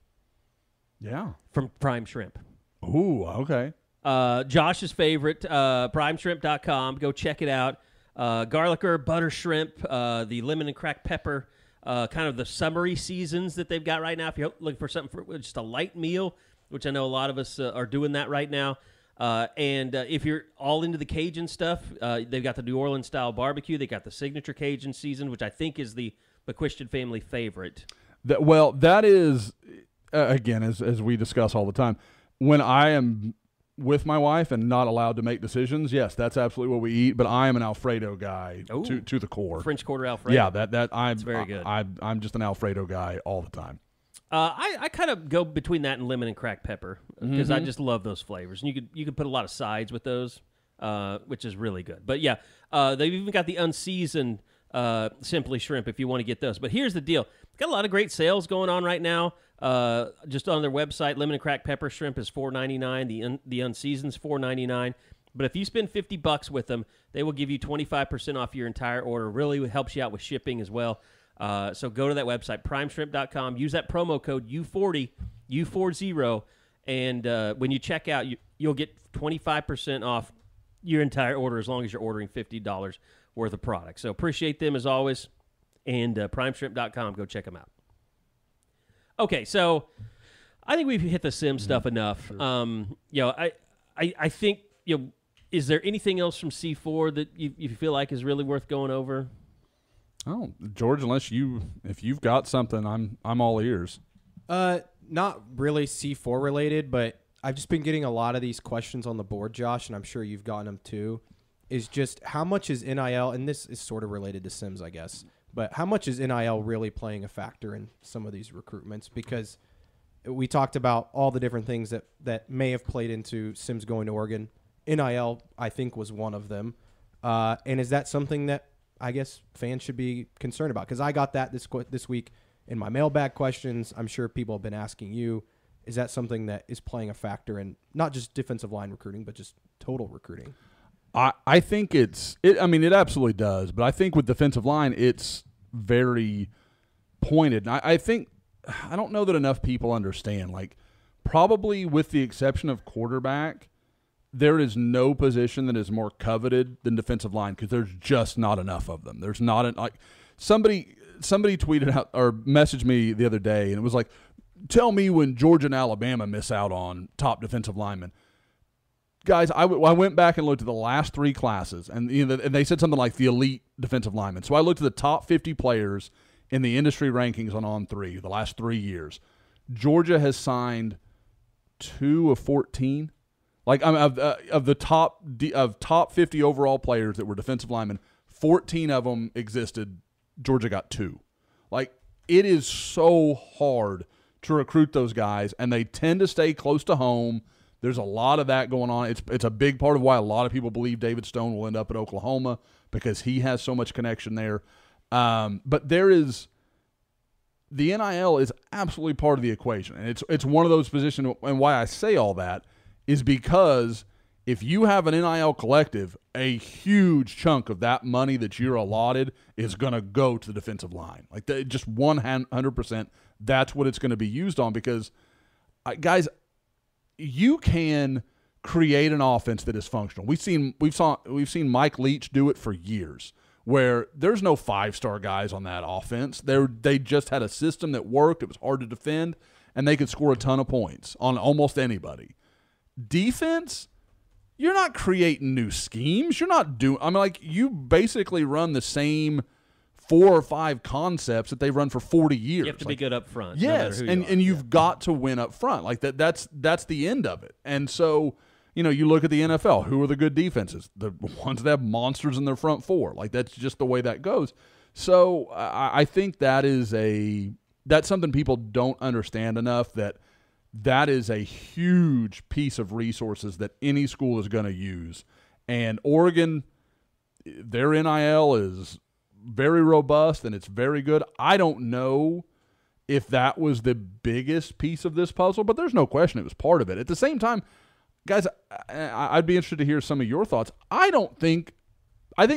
D: Yeah.
B: From Prime Shrimp.
D: Ooh, okay.
B: Josh's favorite, primeshrimp.com. Go check it out. Garlic herb, butter shrimp, the lemon and cracked pepper, kind of the summery seasons that they've got right now. If you're looking for something for just a light meal, which I know a lot of us are doing that right now. And if you're all into the Cajun stuff, they've got the New Orleans style barbecue. They got the signature Cajun season, which I think is the McQuistion family favorite.
D: That is, again, as we discuss all the time, when I am with my wife and not allowed to make decisions, yes, that's absolutely what we eat. But I am an Alfredo guy to the core.
B: French Quarter Alfredo.
D: Yeah, that's
B: very good.
D: I'm just an Alfredo guy all the time.
B: I kind of go between that and lemon and cracked pepper because I just love those flavors. And you could put a lot of sides with those, which is really good. But yeah, they've even got the unseasoned Simply Shrimp if you want to get those. But here's the deal: got a lot of great sales going on right now. Just on their website, lemon and cracked pepper shrimp is $4.99. The unseasoned's $4.99. But if you spend $50 with them, they will give you 25% off your entire order. Really helps you out with shipping as well. So go to that website, primeshrimp.com. Use that promo code U40, U40, and when you check out, you'll get 25% off your entire order as long as you're ordering $50 worth of product. So appreciate them as always, and primeshrimp.com. Go check them out. Okay, so I think we've hit the sim stuff enough. Sure. I think, is there anything else from C4 that you feel like is really worth going over?
D: Oh, George, if you've got something, I'm all ears.
E: Not really C4 related, but I've just been getting a lot of these questions on the board, Josh, and I'm sure you've gotten them too, is just how much is NIL, and this is sort of related to Sims, I guess, but how much is NIL really playing a factor in some of these recruitments? Because we talked about all the different things that may have played into Sims going to Oregon. NIL, I think, was one of them. And is that something that I guess fans should be concerned about? Because I got that this week in my mailbag questions. I'm sure people have been asking you. Is that something that is playing a factor in not just defensive line recruiting, but just total recruiting?
D: I think it absolutely does. But I think with defensive line, it's very pointed. And I think, I don't know that enough people understand. Like, probably with the exception of quarterback, there is no position that is more coveted than defensive line because there's just not enough of them. There's not like somebody tweeted out or messaged me the other day, and it was like, tell me when Georgia and Alabama miss out on top defensive linemen. Guys, I went back and looked at the last 3 classes, and and they said something like the elite defensive linemen. So I looked at the top 50 players in the industry rankings on On3 the last 3 years. Georgia has signed 2 of 14. Like, of the top 50 overall players that were defensive linemen, 14 of them existed. Georgia got 2. Like, it is so hard to recruit those guys, and they tend to stay close to home. There's a lot of that going on. It's a big part of why a lot of people believe David Stone will end up at Oklahoma because he has so much connection there. But the NIL is absolutely part of the equation, and it's one of those positions. And why I say all that is because if you have an NIL collective, a huge chunk of that money that you're allotted is going to go to the defensive line. Like, just 100%, that's what it's going to be used on because, guys, you can create an offense that is functional. We've seen Mike Leach do it for years where there's no 5-star guys on that offense. They just had a system that worked. It was hard to defend, and they could score a ton of points on almost anybody. Defense, you're not creating new schemes. You're not doing – I mean, like, you basically run the same 4 or 5 concepts that they've run for 40 years.
B: You have to be good up front.
D: Yes,
B: no
D: and you've got to win up front. Like, that's the end of it. And so, you look at the NFL. Who are the good defenses? The ones that have monsters in their front 4. Like, that's just the way that goes. So I think that's something people don't understand enough, that is a huge piece of resources that any school is going to use. And Oregon, their NIL is very robust and it's very good. I don't know if that was the biggest piece of this puzzle, but there's no question it was part of it. At the same time, guys, I'd be interested to hear some of your thoughts. I think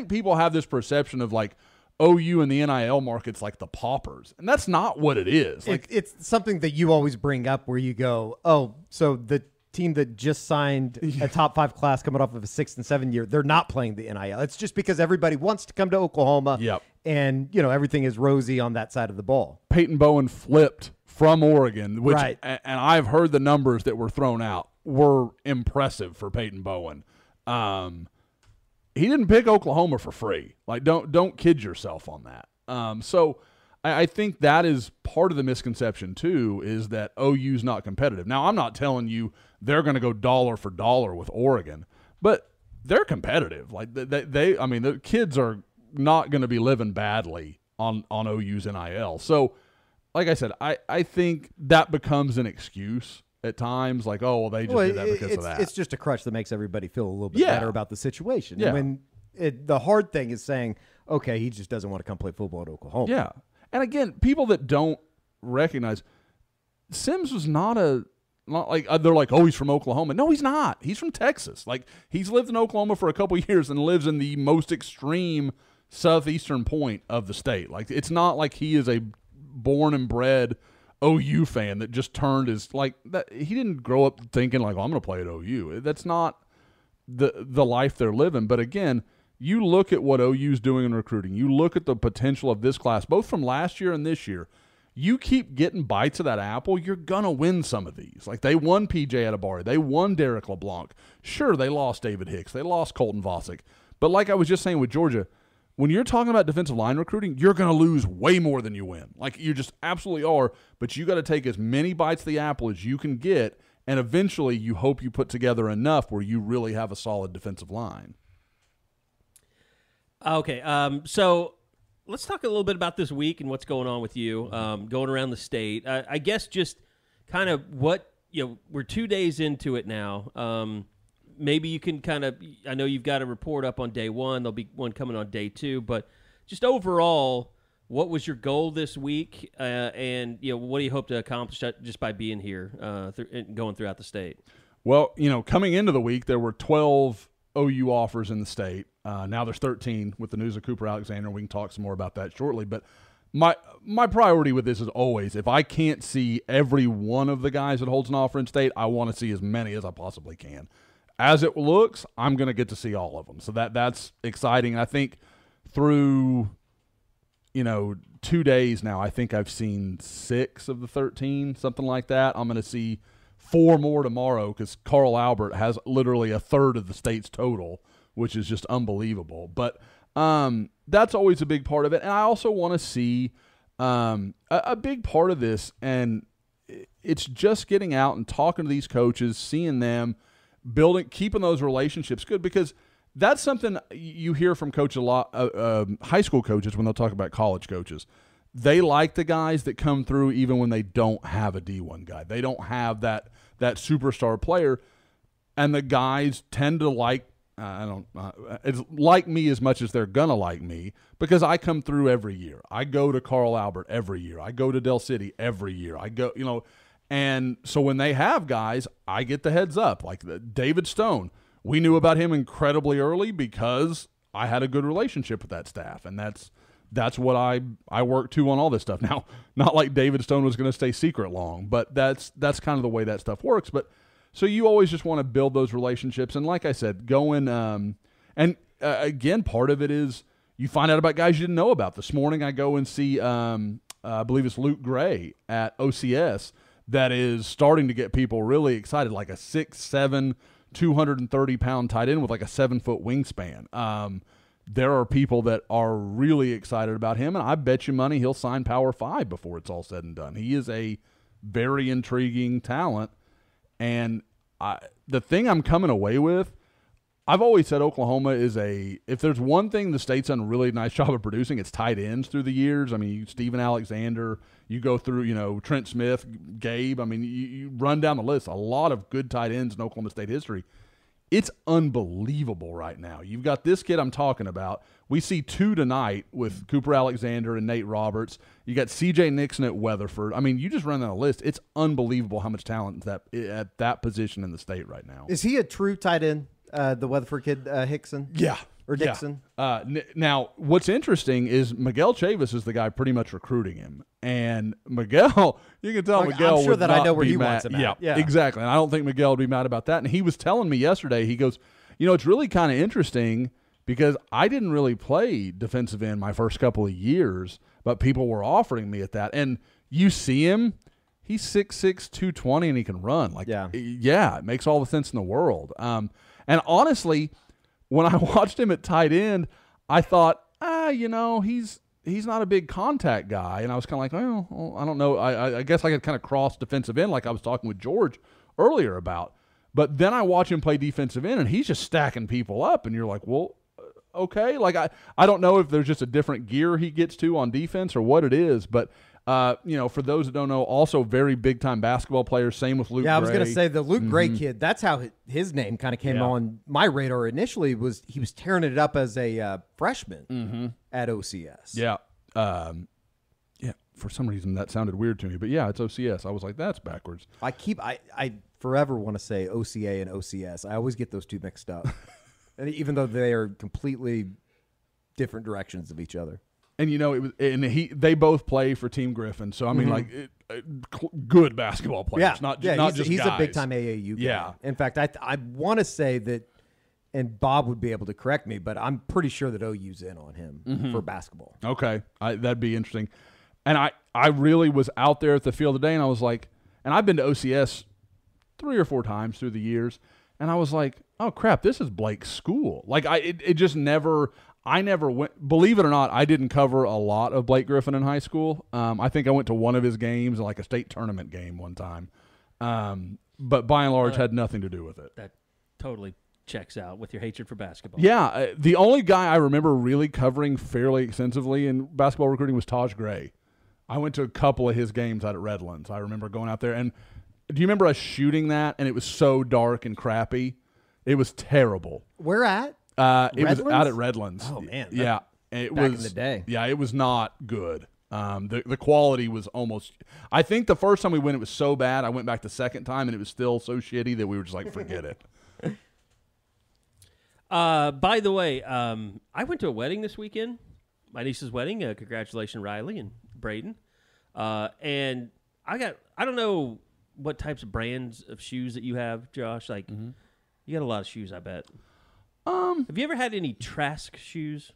D: people have this perception of like OU and the NIL market's like the paupers, and that's not what it is. Like,
C: it's something that you always bring up where you go, oh, so the team that just signed a top 5 class coming off of a 6th and 7th year, they're not playing the NIL. It's just because everybody wants to come to Oklahoma.
D: Yep.
C: And, everything is rosy on that side of the ball.
D: Peyton Bowen flipped from Oregon, which,
C: right.
D: And I've heard the numbers that were thrown out were impressive for Peyton Bowen. He didn't pick Oklahoma for free. Like, don't kid yourself on that. So I think that is part of the misconception too, is that OU's not competitive. Now, I'm not telling you they're going to go dollar for dollar with Oregon, but they're competitive. Like, the kids are not going to be living badly on OU's NIL. So, like I said, I think that becomes an excuse at times, like, oh, well, they just did that because of that.
C: It's just a crutch that makes everybody feel a little bit better about the situation.
D: Yeah.
C: And when the hard thing is saying, okay, he just doesn't want to come play football at Oklahoma.
D: Yeah. And again, people that don't recognize, Sims was not like they're like, oh, he's from Oklahoma. No, he's not. He's from Texas. Like, he's lived in Oklahoma for a couple of years and lives in the most extreme southeastern point of the state. Like, it's not like he is a born and bred OU fan that just turned his like that. He didn't grow up thinking like, oh, I'm going to play at OU. That's not the life they're living. But again, you look at what OU's doing in recruiting. You look at the potential of this class, both from last year and this year. You keep getting bites of that apple, you're going to win some of these. Like, they won P.J. Adebari. They won Derek LeBlanc. Sure, they lost David Hicks. They lost Colton Vosick. But like I was just saying with Georgia, when you're talking about defensive line recruiting, you're going to lose way more than you win. Like, you just absolutely are. But you got to take as many bites of the apple as you can get And eventually you hope you put together enough where you really have a solid defensive line.
B: Okay, so let's talk a little bit about this week and what's going on with you, going around the state. I guess just kind of what, we're 2 days into it now. Maybe you can kind of, I know you've got a report up on day one. There'll be one coming on day two. But just overall, what was your goal this week? And, what do you hope to accomplish just by being here and going throughout the state?
D: Well, coming into the week, there were 12 OU offers in the state. Now there's 13 with the news of Cooper Alexander. We can talk some more about that shortly. But my priority with this is always, if I can't see every one of the guys that holds an offer in state, I want to see as many as I possibly can. As it looks, I'm going to get to see all of them. So that's exciting. I think through 2 days now, I think I've seen 6 of the 13, something like that. I'm going to see 4 more tomorrow because Carl Albert has literally a third of the state's total, which is just unbelievable. But that's always a big part of it. And I also want to see a big part of this, and it's just getting out and talking to these coaches, seeing them, keeping those relationships good, because that's something you hear from coaches a lot, high school coaches when they'll talk about college coaches. They like the guys that come through even when they don't have a D1 guy. They don't have that superstar player, and the guys tend to like it's like me as much as they're gonna like me because I come through every year. I go to Carl Albert every year. I go to Del City every year. I go, and so when they have guys, I get the heads up. Like David Stone, we knew about him incredibly early because I had a good relationship with that staff, and that's what I work to on all this stuff. Now, not like David Stone was going to stay secret long, but that's kind of the way that stuff works. But so you always just want to build those relationships, and like I said, again, part of it is you find out about guys you didn't know about. This morning, I go and see I believe it's Luke Gray at OCS. That is starting to get people really excited, like a 6'7", 230-pound tight end with like a 7-foot wingspan. There are people that are really excited about him, and I bet you money he'll sign Power 5 before it's all said and done. He is a very intriguing talent, and the thing I'm coming away with, I've always said Oklahoma is if there's one thing the state's done a really nice job of producing, it's tight ends through the years. I mean, Steven Alexander, you go through, Trent Smith, Gabe. I mean, you run down the list. A lot of good tight ends in Oklahoma State history. It's unbelievable right now. You've got this kid I'm talking about. We see 2 tonight with Cooper Alexander and Nate Roberts. You got C.J. Nixon at Weatherford. I mean, you just run down the list. It's unbelievable how much talent at that position in the state right now.
C: Is he a true tight end? The Weatherford kid, Hickson?
D: Yeah.
C: Or Dixon?
D: Yeah. Now, what's interesting is Miguel Chavis is the guy pretty much recruiting him. And Miguel, you can tell Miguel
C: I'm sure
D: would
C: that
D: not
C: I know where
D: be
C: he
D: mad.
C: wants him at.
D: Yeah, exactly. And I don't think Miguel would be mad about that. And he was telling me yesterday, he goes, it's really kind of interesting because I didn't really play defensive end my first couple of years, but people were offering me at that. And you see him, he's 6'6", 220, and he can run. It makes all the sense in the world. And honestly, when I watched him at tight end, I thought, he's not a big contact guy. And I was kind of like, well, I don't know. I guess I could kind of cross defensive end like I was talking with George earlier about. But then I watch him play defensive end, and he's just stacking people up. And you're like, well, okay. Like I don't know if there's just a different gear he gets to on defense or what it is. But, for those that don't know, also very big-time basketball players. Same with Luke Gray.
C: I was going to say the Luke Gray kid, that's how his name kind of came on my radar initially. Was he was tearing it up as a freshman at OCS.
D: Yeah. For some reason, that sounded weird to me. But, yeah, it's OCS. I was like, that's backwards.
C: I forever want to say OCA and OCS. I always get those two mixed up. And even though they are completely different directions of each other.
D: And they both play for Team Griffin, so I mean, good basketball players, not just
C: he's
D: guys.
C: a big time AAU guy.
D: Yeah.
C: In fact, I want to say that, and Bob would be able to correct me, but I'm pretty sure that OU's in on him for basketball.
D: Okay, that'd be interesting. And I really was out there at the field today, and I was like, and I've been to OCS 3 or 4 times through the years, and I was like, oh crap, this is Blake's school. Like it just never. I never went, believe it or not, I didn't cover a lot of Blake Griffin in high school. I think I went to one of his games, like a state tournament game one time. but by and large had nothing to do with it.
B: That totally checks out with your hatred for basketball.
D: Yeah, the only guy I remember really covering fairly extensively in basketball recruiting was Taj Gray. I went to a couple of his games out at Redlands. I remember going out there, and do you remember us shooting that? And it was so dark and crappy. It was terrible.
C: Where at?
D: It was out at Redlands.
C: Oh, man.
D: Yeah. It
C: Back
D: was
C: in the day.
D: Yeah, it was not good. The quality was almost – I think the first time we went, it was so bad. I went back the second time, and it was still so shitty that we were just like, forget it.
B: By the way, I went to a wedding this weekend, my niece's wedding. Congratulations, Riley and Braden. And I don't know what types of brands of shoes that you have, Josh. Like, you got a lot of shoes, I bet. Have you ever had any Trask shoes?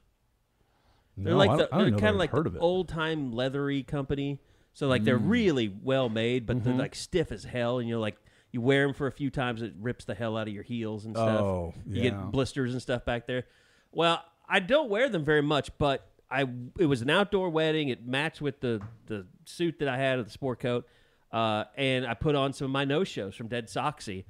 B: They're
D: No,
B: like
D: I
B: they're
D: don't know
B: kind of
D: if
B: like
D: I've heard
B: the
D: of it.
B: old time leathery company. So like they're really well made, but they're like stiff as hell, and like you wear them for a few times, it rips the hell out of your heels and stuff.
D: Oh,
B: You
D: yeah.
B: get blisters and stuff back there. Well, I don't wear them very much, but it was an outdoor wedding. It matched with the suit that I had, or the sport coat, and I put on some of my no-shows from Dead Soxy,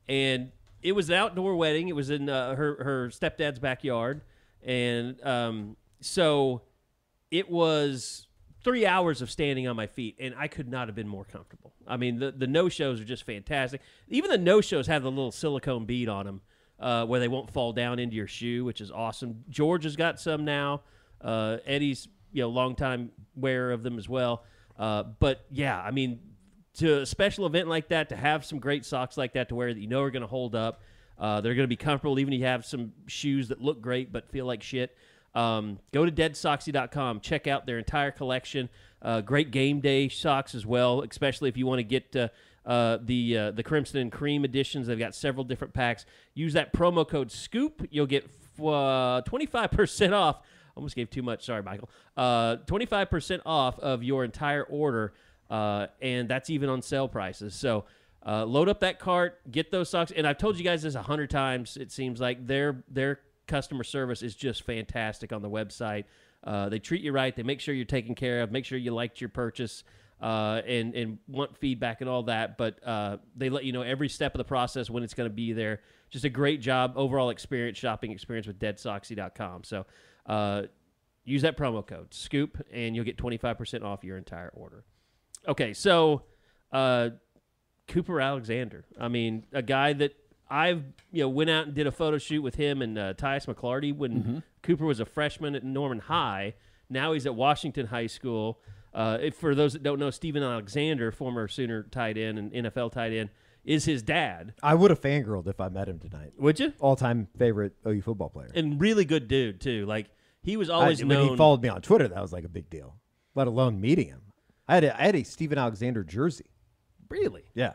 B: and it was an outdoor wedding. It was in her stepdad's backyard, and so it was 3 hours of standing on my feet, and I could not have been more comfortable. I mean, the no-shows are just fantastic. Even the no-shows have the little silicone bead on them where they won't fall down into your shoe, which is awesome. George has got some now. Eddie's longtime wearer of them as well. But, yeah, I mean, to a special event like that, to have some great socks like that to wear that you know are going to hold up, they're going to be comfortable even if you have some shoes that look great but feel like shit. Go to deadsoxy.com. Check out their entire collection. Great game day socks as well, especially if you want to get the Crimson and Cream editions. They've got several different packs. Use that promo code SCOOP. You'll get 25% off. Almost gave too much. Sorry, Michael. 25% off of your entire order, and that's even on sale prices. So load up that cart, get those socks. And I've told you guys this 100 times. It seems like their customer service is just fantastic on the website. They treat you right. They make sure you're taken care of. Make sure you liked your purchase and want feedback and all that. But they let you know every step of the process when it's going to be there. Just a great job, overall shopping experience with deadsoxy.com. So use that promo code, SCOOP, and you'll get 25% off your entire order. Okay, so Cooper Alexander. I mean, a guy that I've went out and did a photo shoot with him and Tyus McClarty when Cooper was a freshman at Norman High. Now he's at Washington High School. For those that don't know, Steven Alexander, former Sooner tight end and NFL tight end, is his dad.
C: I would have fangirled if I met him tonight.
B: Would you?
C: All-time favorite OU football player.
B: And really good dude, too. Like, he was always known.
C: When he followed me on Twitter, that was like a big deal, let alone meeting him. I had a Steven Alexander jersey.
B: Really?
C: Yeah.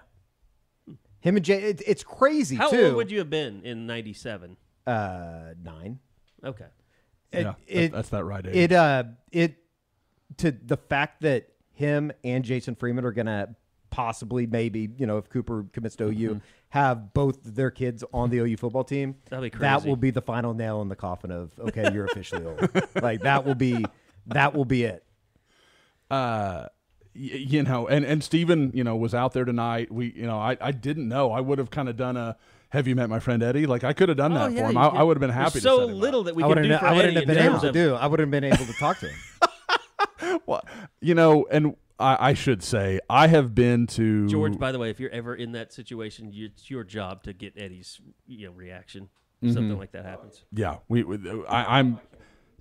C: Him and Jay, it's crazy,
B: How
C: too.
B: old would you have been in 97?
C: 9.
B: Okay.
D: That's that right age.
C: It to the fact that him and Jason Freeman are gonna possibly, maybe, if Cooper commits to OU, have both their kids on the OU football team.
B: That'd be crazy.
C: That will be the final nail in the coffin of, okay, you're officially old. Like that will be it.
D: And Steven, was out there tonight. I didn't know. I would have kind of done a, have you met my friend Eddie? Like, I could have done that for him. I would have been happy to
B: so
D: set him
B: little
D: up.
B: that we could do for
C: I
B: Eddie
C: wouldn't have
B: in
C: been able
B: terms
C: to
B: of-
C: do. I wouldn't have been able to talk to him.
D: Well, and I should say, I have been to
B: George, by the way, if you're ever in that situation, it's your job to get Eddie's reaction. Something like that happens.
D: Yeah, I'm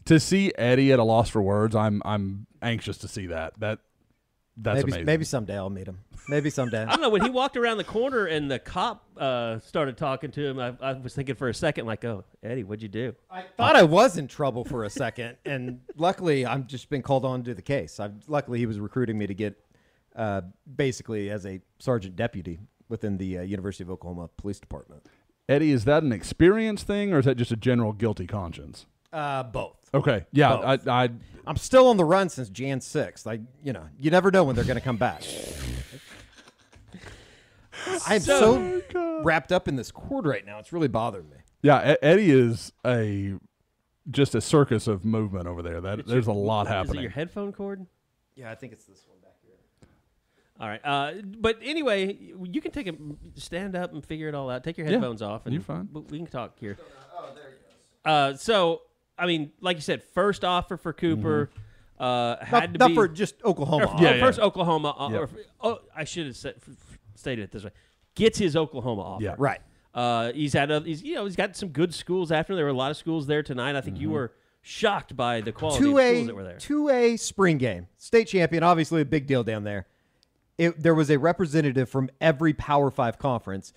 D: to see Eddie at a loss for words. I'm anxious to see that. That's amazing.
C: Maybe someday I'll meet him. Maybe someday.
B: I don't know. When he walked around the corner and the cop started talking to him, I was thinking for a second, like, oh, Eddie, what'd you do?
C: I thought I was in trouble for a second, and luckily I've just been called on to the case. Luckily he was recruiting me to get basically as a sergeant deputy within the University of Oklahoma Police Department.
D: Eddie, is that an experience thing, or is that just a general guilty conscience?
C: Both.
D: Okay, yeah,
C: Both. I'm still on the run since Jan 6th. Like, you never know when they're going to come back. I'm so wrapped up in this cord right now. It's really bothering me.
D: Yeah, Eddie is just a circus of movement over there. There's a lot
B: Is it
D: happening.
B: your headphone cord?
C: Yeah, I think it's this one back here.
B: All right. But anyway, you can stand up and figure it all out. Take your headphones off. And
D: you're fine.
B: We can talk here. Oh, there he goes. So, I mean, like you said, first offer for Cooper had to
C: not
B: be.
C: for just Oklahoma.
B: First Oklahoma. I should have stated it this way. Gets his Oklahoma offer.
C: Yeah. Right.
B: He's got some good schools after. There were a lot of schools there tonight. I think you were shocked by the quality of schools that were there.
C: 2A spring game. State champion, obviously a big deal down there. There was a representative from every Power 5 conference.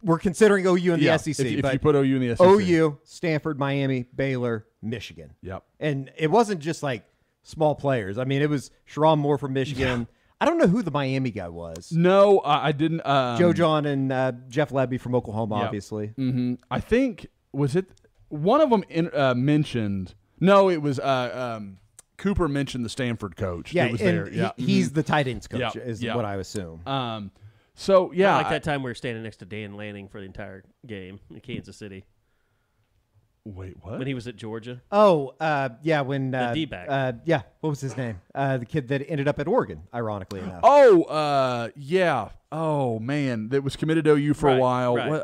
C: We're considering OU and the SEC.
D: If you put OU in the SEC.
C: OU, Stanford, Miami, Baylor, Michigan.
D: Yep.
C: And it wasn't just like small players. I mean, it was Sharon Moore from Michigan. Yeah. I don't know who the Miami guy was.
D: No, I didn't.
C: Joe John and Jeff Lebby from Oklahoma, obviously.
D: Mm-hmm. I think, was it one of them mentioned? No, it was Cooper mentioned the Stanford coach.
C: Yeah,
D: it was there.
C: He's the tight ends coach, is what I assume.
D: So, yeah.
B: Like that time we were standing next to Dan Lanning for the entire game in Kansas City.
D: Wait, what?
B: When he was at Georgia.
C: Oh, yeah, when
B: the D-back.
C: What was his name? The kid that ended up at Oregon, ironically enough.
D: Oh, yeah. Oh man, that was committed to OU for a while.
B: Right.
D: What,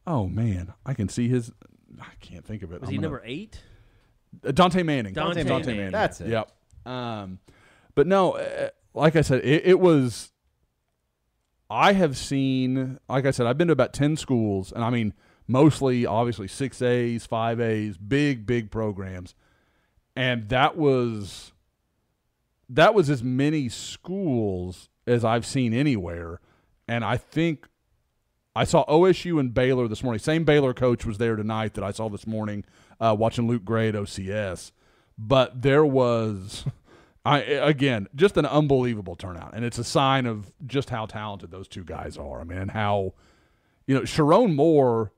D: oh man, I can see his. I can't think of it.
B: Was he number 8?
D: Dante Manning.
B: Dante Manning.
C: That's it.
D: Yep. But no, like I said, it was. I have seen, like I said, I've been to about 10 schools, and I mean, mostly, obviously, 6As, 5As, big programs. And that was as many schools as I've seen anywhere. And I think I saw OSU and Baylor this morning. Same Baylor coach was there tonight that I saw this morning watching Luke Gray at OCS. But there was, again, just an unbelievable turnout. And it's a sign of just how talented those two guys are. I mean, and how, Sharon Moore,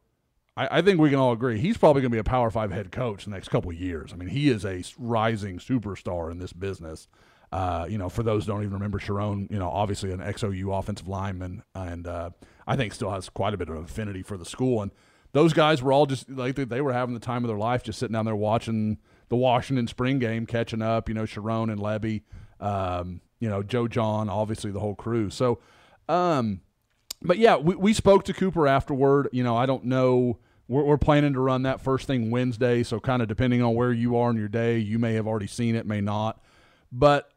D: I think we can all agree he's probably going to be a Power 5 head coach the next couple of years. I mean, he is a rising superstar in this business. For those who don't even remember Sharon, obviously an ex-OU offensive lineman, and I think still has quite a bit of affinity for the school. And those guys were all just like they were having the time of their life, just sitting down there watching the Washington spring game, catching up. Sharon and Lebby, Joe John, obviously the whole crew. So, but yeah, we spoke to Cooper afterward. I don't know. We're planning to run that first thing Wednesday, so kind of depending on where you are in your day, you may have already seen it, may not. But,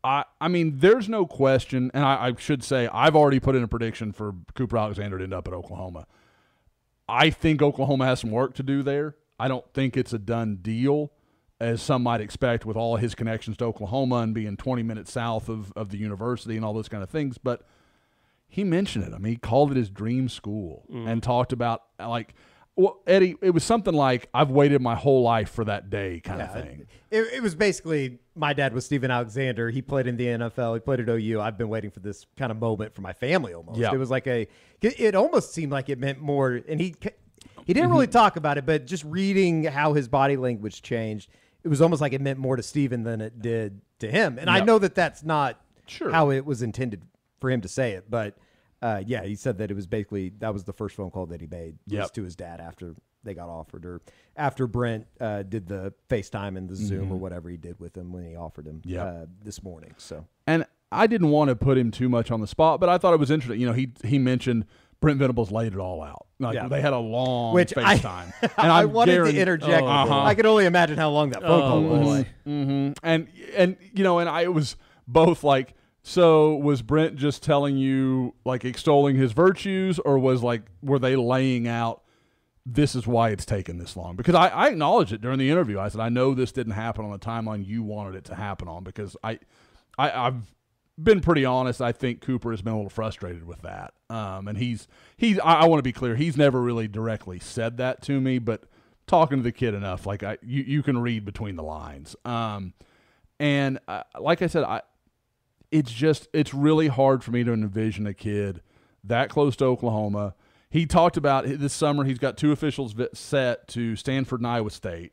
D: I mean, there's no question, and I should say I've already put in a prediction for Cooper Alexander to end up at Oklahoma. I think Oklahoma has some work to do there. I don't think it's a done deal, as some might expect with all of his connections to Oklahoma and being 20 minutes south of the university and all those kind of things. But he mentioned it. I mean, he called it his dream school and talked about, well, Eddie, it was something like, I've waited my whole life for that day kind of thing.
C: It was basically, my dad was Steven Alexander. He played in the NFL. He played at OU. I've been waiting for this kind of moment for my family almost.
D: Yeah.
C: It was like it almost seemed like it meant more. And he didn't really talk about it, but just reading how his body language changed, it was almost like it meant more to Steven than it did to him. And I know that that's not how it was intended for him to say it, but he said that it was basically that was the first phone call that he made was to his dad after they got offered, or after Brent did the FaceTime and the Zoom or whatever he did with him when he offered him this morning. So, and
D: I didn't want to put him too much on the spot, but I thought it was interesting. He mentioned Brent Venables laid it all out. They had a long FaceTime.
C: And I wanted to interject. I could only imagine how long that phone call was.
D: Mm-hmm. And I was both like. So was Brent just telling you, extolling his virtues, or were they laying out, this is why it's taken this long? Because I acknowledged it during the interview. I said, I know this didn't happen on the timeline you wanted it to happen on, because I've been pretty honest. I think Cooper has been a little frustrated with that. And I want to be clear, he's never really directly said that to me, but talking to the kid enough, you can read between the lines. And like I said, it's really hard for me to envision a kid that close to Oklahoma. He talked about this summer he's got 2 officials set to Stanford and Iowa State.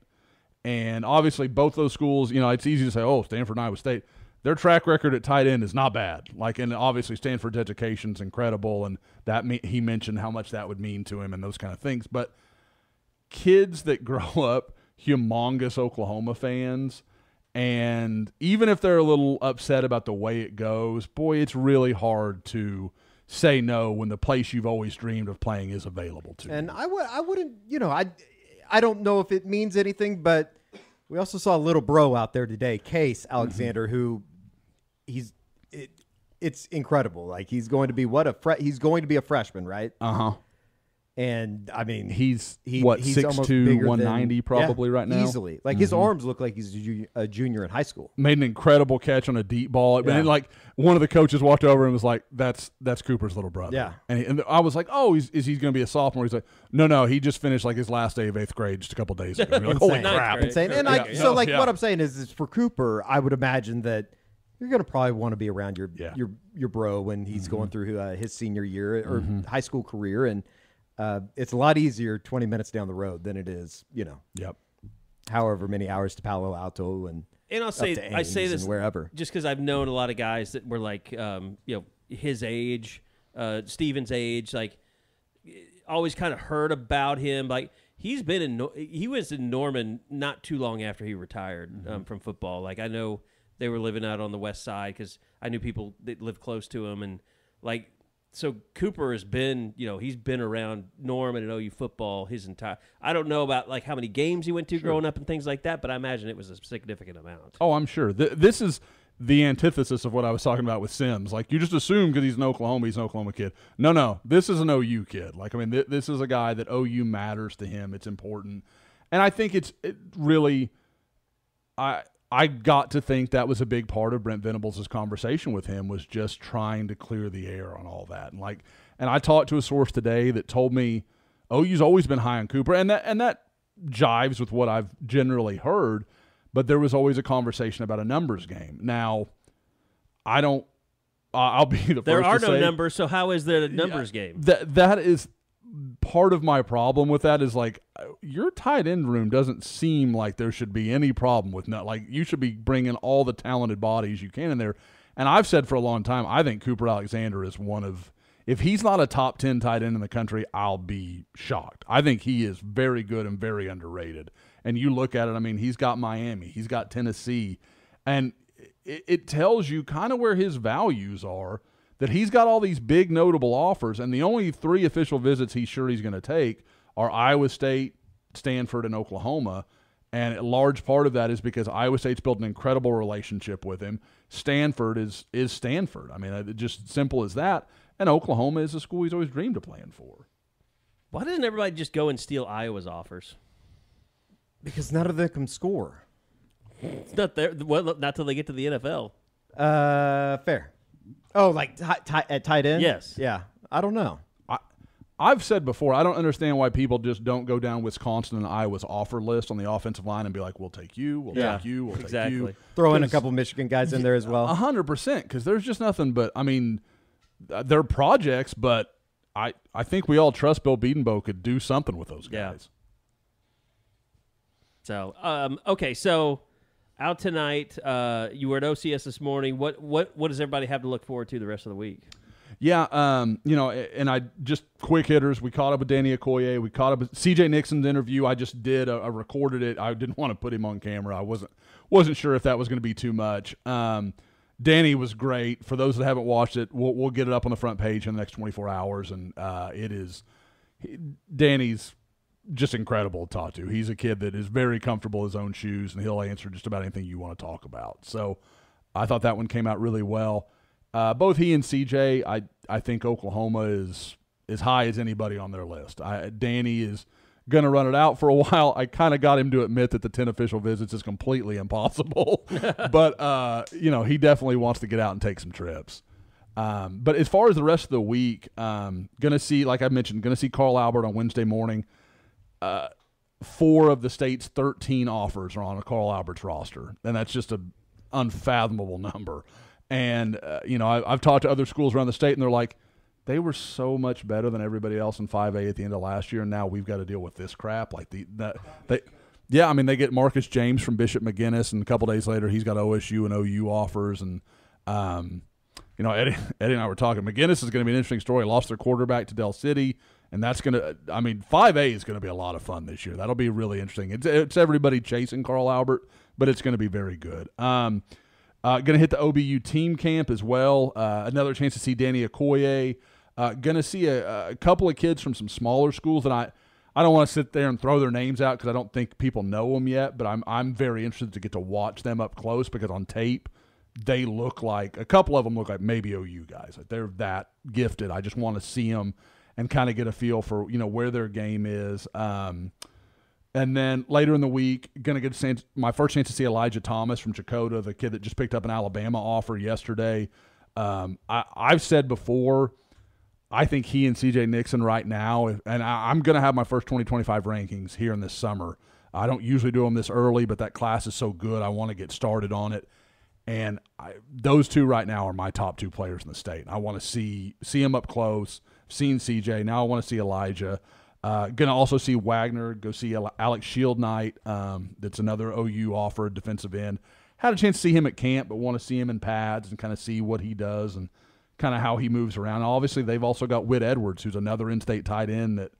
D: And obviously both those schools, it's easy to say, oh, Stanford and Iowa State. Their track record at tight end is not bad. And obviously Stanford's education's incredible, and that he mentioned how much that would mean to him and those kind of things. But kids that grow up humongous Oklahoma fans And even if they're a little upset about the way it goes, boy, it's really hard to say no when the place you've always dreamed of playing is available to you.
C: And I wouldn't, I don't know if it means anything, but we also saw a little bro out there today, Case Alexander, who it's incredible. Like he's going to be he's going to be a freshman, right? And I mean,
D: he's
C: almost
D: 6'2", 190 probably right now.
C: Easily. Like his arms look like he's a junior in high school.
D: Made an incredible catch on a deep ball. Yeah. And like one of the coaches walked over and was like, that's Cooper's little brother.
C: Yeah.
D: And I was like, oh, is he going to be a sophomore? He's like, no, he just finished like his last day of 8th grade just a couple days ago. Like, holy crap.
C: Insane. And what I'm saying is for Cooper, I would imagine that you're going to probably want to be around your bro when he's going through his senior year or high school career. And it's a lot easier 20 minutes down the road than it is, however many hours to Palo Alto and
B: I'll say I say this
C: wherever,
B: just because I've known a lot of guys that were like his age, Steven's age, like always kind of heard about him. Like he was in Norman not too long after he retired from football. Like I know they were living out on the west side because I knew people that lived close to him, and like. So Cooper has been, he's been around Norman and OU football his entire. I don't know about like how many games he went to growing up and things like that, but I imagine it was a significant amount.
D: Oh, I'm sure. This is the antithesis of what I was talking about with Sims. Like you just assume because he's in Oklahoma, he's an Oklahoma kid. No, this is an OU kid. Like I mean, this is a guy that OU matters to him. It's important, and I think it really. I got to think that was a big part of Brent Venables' conversation with him was just trying to clear the air on all that. And I talked to a source today that told me OU's always been high on Cooper, and that jives with what I've generally heard, but there was always a conversation about a numbers game. Now, I'll be the first to say.
B: There are no numbers, so how is there a numbers game?
D: That is part of my problem with that is like your tight end room doesn't seem like there should be any problem with like you should be bringing all the talented bodies you can in there. And I've said for a long time, I think Cooper Alexander is if he's not a top 10 tight end in the country, I'll be shocked. I think he is very good and very underrated. And you look at it, I mean, he's got Miami, he's got Tennessee, and it tells you kind of where his values are. That he's got all these big notable offers, and the only 3 official visits he's sure he's going to take are Iowa State, Stanford, and Oklahoma. And a large part of that is because Iowa State's built an incredible relationship with him. Stanford is Stanford. I mean, just simple as that. And Oklahoma is a school he's always dreamed of playing for.
B: Why doesn't everybody just go and steal Iowa's offers?
C: Because none of them can score.
B: It's not there. Well, not till they get to the NFL.
C: Fair. Oh, like at tight end?
B: Yes.
C: Yeah. I don't know.
D: I've said before, I don't understand why people just don't go down Wisconsin and Iowa's offer list on the offensive line and be like, we'll take you, we'll take you, we'll take you.
C: Throw in a couple Michigan guys in there as well.
D: 100%, because there's just nothing but, I mean, they're projects, but I think we all trust Bill Bedenbaugh could do something with those guys.
B: So, okay, so out tonight, you were at OCS this morning. What does everybody have to look forward to the rest of the week?
D: Yeah, and I just quick hitters. We caught up with Danny Okoye. We caught up with C.J. Nixon's interview. I just did. I recorded it. I didn't want to put him on camera. I wasn't sure if that was going to be too much. Danny was great. For those that haven't watched it, we'll get it up on the front page in the next 24 hours. And Danny's just incredible to talk to. He's a kid that is very comfortable in his own shoes, and he'll answer just about anything you want to talk about. So I thought that one came out really well. Both he and CJ, I think Oklahoma is as high as anybody on their list. Danny is going to run it out for a while. I kind of got him to admit that the 10 official visits is completely impossible. But, he definitely wants to get out and take some trips. But as far as the rest of the week, going to see, like I mentioned, going to see Carl Albert on Wednesday morning. 4 of the state's 13 offers are on a Carl Albert's roster, and that's just an unfathomable number. And, I've talked to other schools around the state, and they're like, they were so much better than everybody else in 5A at the end of last year, and now we've got to deal with this crap. Like they get Marcus James from Bishop McGuinness, and a couple days later he's got OSU and OU offers. And, Eddie and I were talking. McGuinness is going to be an interesting story. Lost their quarterback to Del City, And that's going to, 5A is going to be a lot of fun this year. That'll be really interesting. It's everybody chasing Carl Albert, but it's going to be very good. Going to hit the OBU team camp as well. Another chance to see Danny Okoye. Going to see a couple of kids from some smaller schools that I don't want to sit there and throw their names out because I don't think people know them yet, but I'm very interested to get to watch them up close because on tape they look like, a couple of them look like maybe OU guys. Like they're that gifted. I just want to see them and kind of get a feel for, where their game is. And then later in the week, going to get my first chance to see Elijah Thomas from Chakotah, the kid that just picked up an Alabama offer yesterday. I've said before, I think he and CJ Nixon right now, and I'm going to have my first 2025 rankings here in this summer. I don't usually do them this early, but that class is so good, I want to get started on it. And those two right now are my top 2 players in the state. I want to see them up close. Seen CJ. Now I want to see Elijah. Going to also see Wagner. Go see Alex Shield Knight. That's another OU offer, defensive end. Had a chance to see him at camp, but want to see him in pads and kind of see what he does and kind of how he moves around. Obviously, they've also got Whit Edwards, who's another in-state tight end that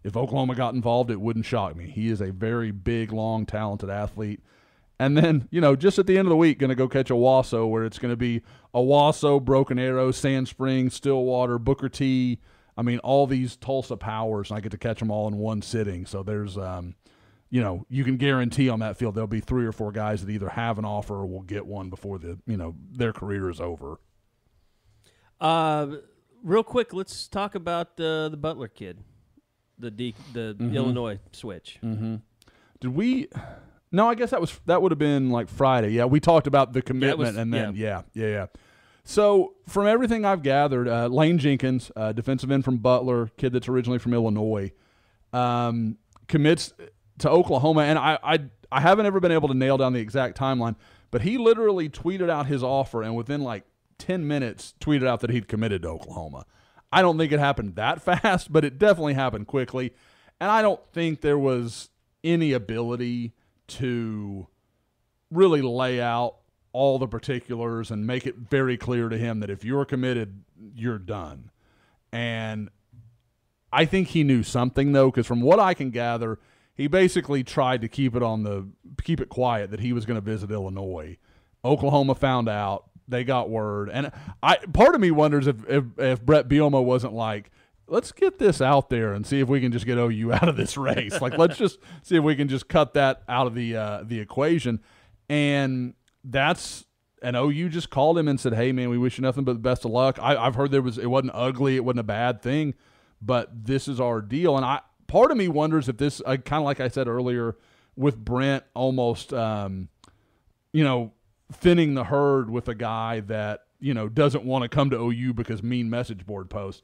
D: if Oklahoma got involved, it wouldn't shock me. He is a very big, long, talented athlete. And then, just at the end of the week, going to go catch Owasso, where it's going to be Owasso, Broken Arrow, Sand Springs, Stillwater, Booker T. All these Tulsa powers, and I get to catch them all in one sitting. So there's, you can guarantee on that field there'll be 3 or 4 guys that either have an offer or will get one before their career is over.
B: Real quick, let's talk about the Butler kid, the Illinois switch.
D: Mm-hmm. Did we? No, I guess that would have been like Friday. Yeah, we talked about the commitment, and then yeah. So from everything I've gathered, Laine Jenkins, defensive end from Butler, kid that's originally from Illinois, commits to Oklahoma, and I haven't ever been able to nail down the exact timeline, but he literally tweeted out his offer, and within like 10 minutes tweeted out that he'd committed to Oklahoma. I don't think it happened that fast, but it definitely happened quickly, and I don't think there was any ability to really lay out all the particulars and make it very clear to him that if you're committed, you're done. And I think he knew something, though, because from what I can gather, he basically tried to keep it quiet that he was going to visit Illinois. Oklahoma found out. They got word. And part of me wonders if Brett Bielema wasn't like, let's get this out there and see if we can just get OU out of this race. Like, let's just see if we can just cut that out of the equation. And OU just called him and said, hey, man, we wish you nothing but the best of luck. I've heard it wasn't ugly. It wasn't a bad thing, but this is our deal. And part of me wonders if this, kind of like I said earlier, with Brent almost, thinning the herd with a guy that, doesn't want to come to OU because mean message board posts.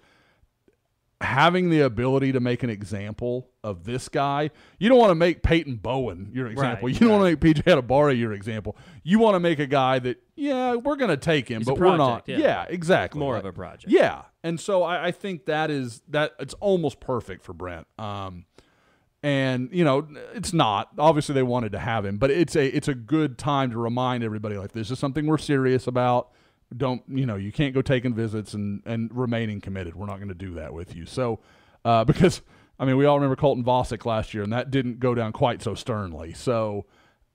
D: Having the ability to make an example of this guy, you don't want to make Peyton Bowen your example.
B: Right,
D: you don't want to make PJ Adebawore your example. You want to make a guy that, we're going to take him, but we're not. Yeah, exactly.
B: More of a project.
D: Yeah, and so I think that it's almost perfect for Brent. And it's not. Obviously, they wanted to have him, but it's a good time to remind everybody like this is something we're serious about. Don't you can't go taking visits and remaining committed. We're not going to do that with you. So because we all remember Colton Vosick last year, and that didn't go down quite so sternly. So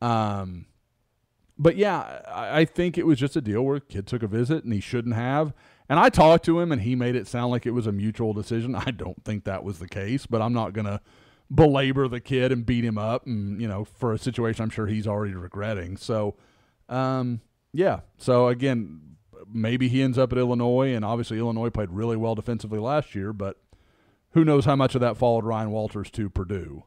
D: but yeah, I think it was just a deal where a kid took a visit and he shouldn't have. And I talked to him and he made it sound like it was a mutual decision. I don't think that was the case, but I'm not going to belabor the kid and beat him up and for a situation I'm sure he's already regretting. So yeah. So again, maybe he ends up at Illinois, and obviously Illinois played really well defensively last year, but who knows how much of that followed Ryan Walters to Purdue.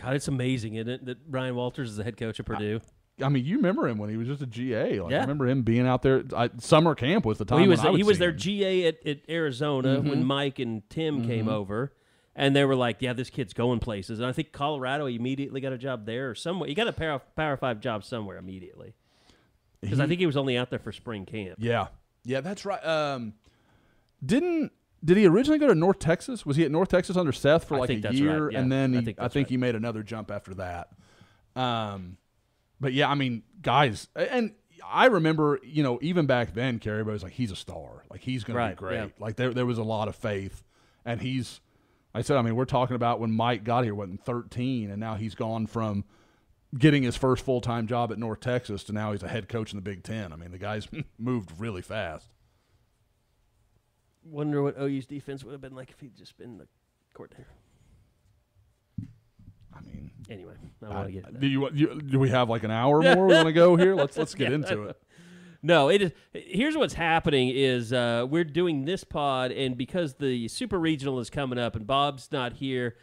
B: God, it's amazing, isn't it, that Ryan Walters is the head coach of Purdue?
D: You remember him when he was just a GA. I remember him being out there. Summer camp was the time
B: he was their GA at Arizona when Mike and Tim came over, and they were like, yeah, this kid's going places. And I think Colorado, he immediately got a job there or somewhere. He got a Power 5 job somewhere immediately. Because I think he was only out there for spring camp.
D: Yeah. Yeah, that's right. Did he originally go to North Texas? Was he at North Texas under Seth for like a year? Right. Yeah, and then I think he made another jump after that. But yeah, guys, and I remember, even back then, Kerry was like, he's a star. Like, he's going to be great. Yeah. Like, there was a lot of faith. And we're talking about when Mike got here, in 13, and now he's gone from getting his first full-time job at North Texas to now he's a head coach in the Big Ten. I mean, the guy's moved really fast.
B: Wonder what OU's defense would have been like if he'd just been the coordinator.
D: I mean,
B: anyway, I want to get into that.
D: Do we have like an hour more we want to go here? Let's get into it.
B: No, it is. Here's what's happening is we're doing this pod, and because the Super Regional is coming up and Bob's not here,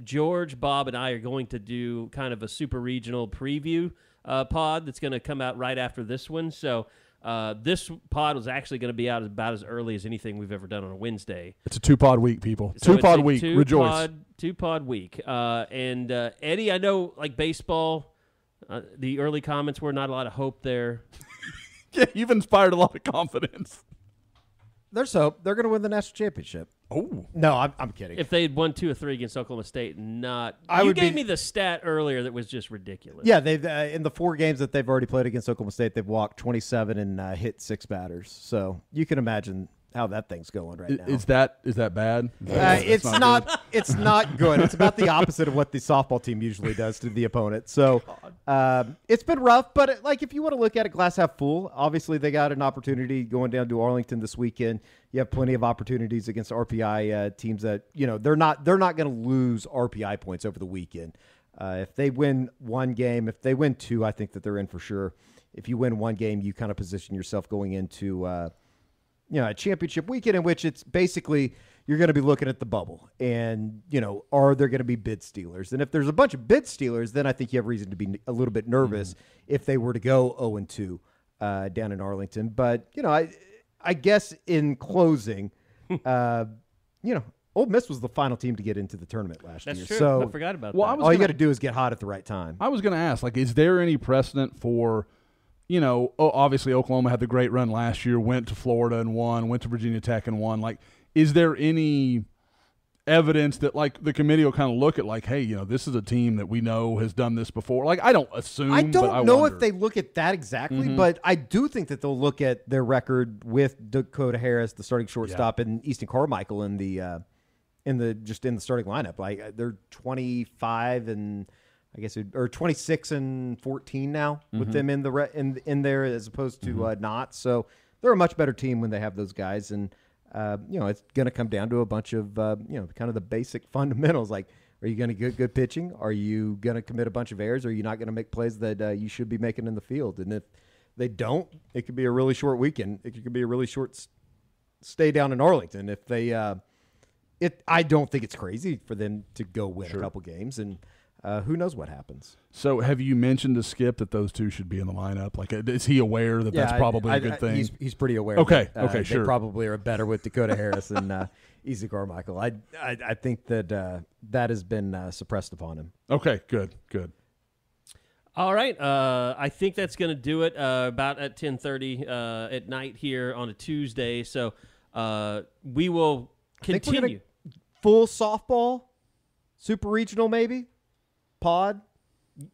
B: George, Bob, and I are going to do kind of a Super Regional preview pod that's going to come out right after this one. So this pod was actually going to be out about as early as anything we've ever done on a Wednesday.
D: It's a 2-pod week, people.
B: So
D: 2-pod week. Rejoice.
B: 2-pod week. And Eddie, I know like baseball, the early comments were not a lot of hope there.
D: Yeah, you've inspired a lot of confidence.
C: There's hope. They're going to win the national championship.
D: Oh.
C: No, I'm kidding.
B: If they had won 2 or 3 against Oklahoma State, you gave me the stat earlier that was just ridiculous.
C: Yeah, they've in the 4 games that they've already played against Oklahoma State, they've walked 27 and hit 6 batters. So you can imagine how that thing's going right now.
D: Is that bad?
C: It's not. It's not good. It's about the opposite of what the softball team usually does to the opponent. So it's been rough, but if you want to look at it glass half full, obviously they got an opportunity going down to Arlington this weekend. You have plenty of opportunities against RPI teams that they're not going to lose RPI points over the weekend. If they win 1 game, if they win 2, I think that they're in for sure. If you win 1 game, you kind of position yourself going into a championship weekend in which it's basically you're going to be looking at the bubble and, are there going to be bid stealers? And if there's a bunch of bid stealers, then I think you have reason to be a little bit nervous if they were to go 0-2 down in Arlington. But, I guess in closing, Ole Miss was the final team to get into the tournament last year.
B: That's true.
C: So
B: I forgot about that.
C: all you got to do is get hot at the right time.
D: I was going to ask, is there any precedent for – obviously Oklahoma had the great run last year, went to Florida and won, went to Virginia Tech and won. Is there any evidence that, the committee will kind of look at, hey, this is a team that we know has done this before? I don't assume,
C: I don't know
D: wonder.
C: if they look at that exactly, but I do think that they'll look at their record with Dakota Harris, the starting shortstop, and Easton Carmichael in the starting lineup. They're 25 and – I guess or 26 and 14 now with them in the in there as opposed to not. So they're a much better team when they have those guys, and it's going to come down to a bunch of kind of the basic fundamentals. Are you going to get good pitching? Are you going to commit a bunch of errors? Are you not going to make plays that you should be making in the field? And if they don't, it could be a really short weekend. It could be a really short stay down in Arlington. If they, I don't think it's crazy for them to go win a couple games and. Who knows what happens?
D: So have you mentioned to Skip that those 2 should be in the lineup? Is he aware that that's probably a good thing?
C: He's pretty aware.
D: Okay,
C: that,
D: sure.
C: They probably are better with Dakota Harris and Easy Carmichael. I think that that has been suppressed upon him.
D: Okay, good.
B: All right, I think that's going to do it about at 10:30 at night here on a Tuesday. So we will continue.
C: Full softball, Super Regional maybe? Pod.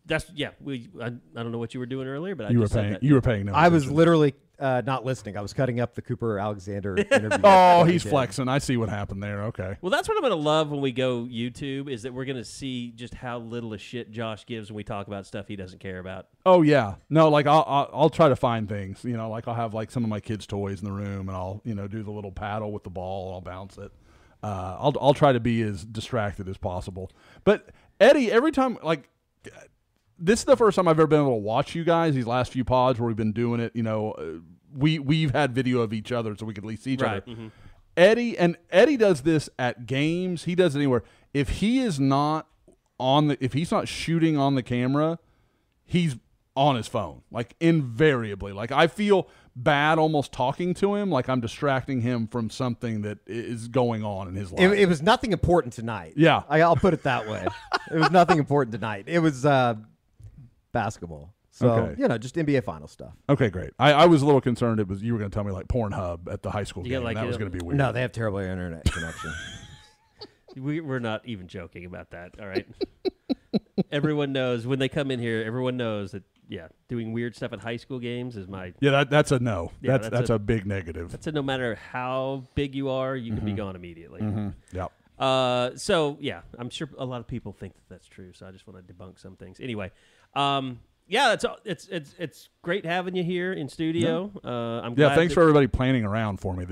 B: I don't know what you were doing earlier, but
D: you were paying no attention.
C: I was literally not listening. I was cutting up the Cooper Alexander interview.
D: Oh, he's flexing. I see what happened there. Okay.
B: Well, that's what I'm going to love when we go YouTube is that we're going to see just how little a shit Josh gives when we talk about stuff he doesn't care about.
D: Oh yeah, no, I'll try to find things. I'll have some of my kids' toys in the room, and I'll do the little paddle with the ball, and I'll bounce it. I'll try to be as distracted as possible, but. Eddie, every time, this is the first time I've ever been able to watch you guys, these last few pods where we've been doing it, we've had video of each other so we could at least see each other.
B: Mm-hmm.
D: Eddie does this at games. He does it anywhere. If he is not if he's not shooting on the camera, he's on his phone, invariably. I feel bad almost talking to him, I'm distracting him from something that is going on in his life.
C: It was nothing important tonight.
D: Yeah.
C: I'll put it that way. It was nothing important tonight. It was basketball. So,
D: okay.
C: Just NBA final stuff.
D: Okay, great. I was a little concerned you were going to tell me Pornhub at the high school game.
B: Yeah,
D: that was going to be weird.
C: No, they have terrible internet connection.
B: We're not even joking about that, all right? Everyone knows when they come in here, everyone knows that doing weird stuff at high school games is my.
D: Yeah, that's a no.
B: Yeah,
D: that's a big negative.
B: That's a no matter how big you are, you can be gone immediately.
D: Yep.
B: So yeah, I'm sure a lot of people think that that's true. So I just want to debunk some things. Anyway, yeah, it's great having you here in studio. I'm glad
D: thanks for everybody planning around for me.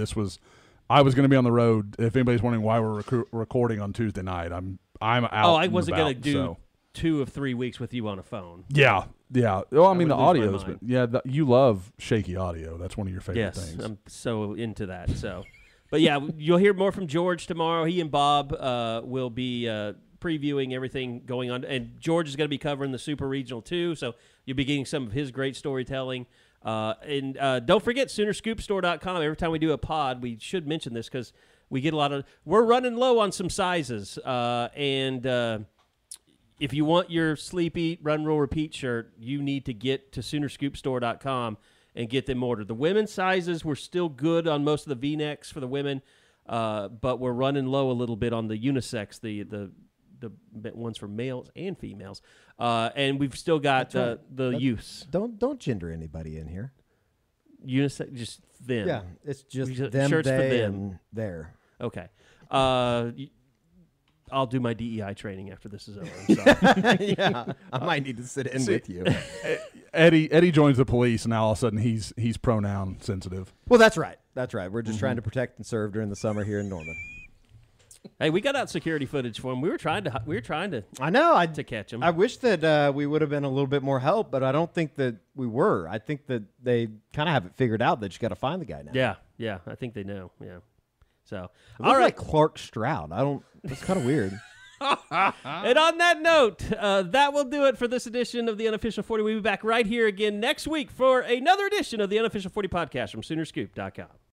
D: I was going to be on the road. If anybody's wondering why we're recording on Tuesday night, I'm out.
B: Oh, I wasn't
D: going
B: to do 2 of 3 weeks with you on a phone.
D: Yeah. Well, I mean, the
B: would've
D: audio
B: lose my
D: is,
B: mind.
D: you love shaky audio. That's one of your favorite
B: Yes,
D: things.
B: I'm so into that. So, but yeah, you'll hear more from George tomorrow. He and Bob will be previewing everything going on, and George is going to be covering the Super Regional too. So you'll be getting some of his great storytelling. And don't forget SoonerScoopStore.com. Every time we do a pod, we should mention this because we get a lot of. We're running low on some sizes, and if you want your Sleep, Eat, Run, Roll, Repeat shirt, you need to get to SoonerScoopStore.com and get them ordered. The women's sizes were still good on most of the V-necks for the women, but we're running low a little bit on the unisex, the ones for males and females, and we've still got the use.
C: Don't gender anybody in here.
B: Unisex, just them.
C: Yeah, it's just
B: Shirts
C: them,
B: for
C: they,
B: them.
C: and there.
B: Okay. I'll do my DEI training after this is over. I'm sorry.
C: Yeah, I might need to sit in with you.
D: Eddie joins the police, and now all of a sudden he's pronoun sensitive.
C: Well, that's right. That's right. We're just trying to protect and serve during the summer here in Norman.
B: Hey, we got out security footage for him. We were trying to.
C: I know.
B: To catch him.
C: I wish that we would have been a little bit more help, but I don't think that we were. I think that they kind of have it figured out. They just got to find the guy now.
B: Yeah. I think they know. Yeah. So,
C: all right, like Clark Stroud. It's kind of weird.
B: And on that note, that will do it for this edition of the Unofficial 40. We'll be back right here again next week for another edition of the Unofficial 40 podcast from SoonerScoop.com.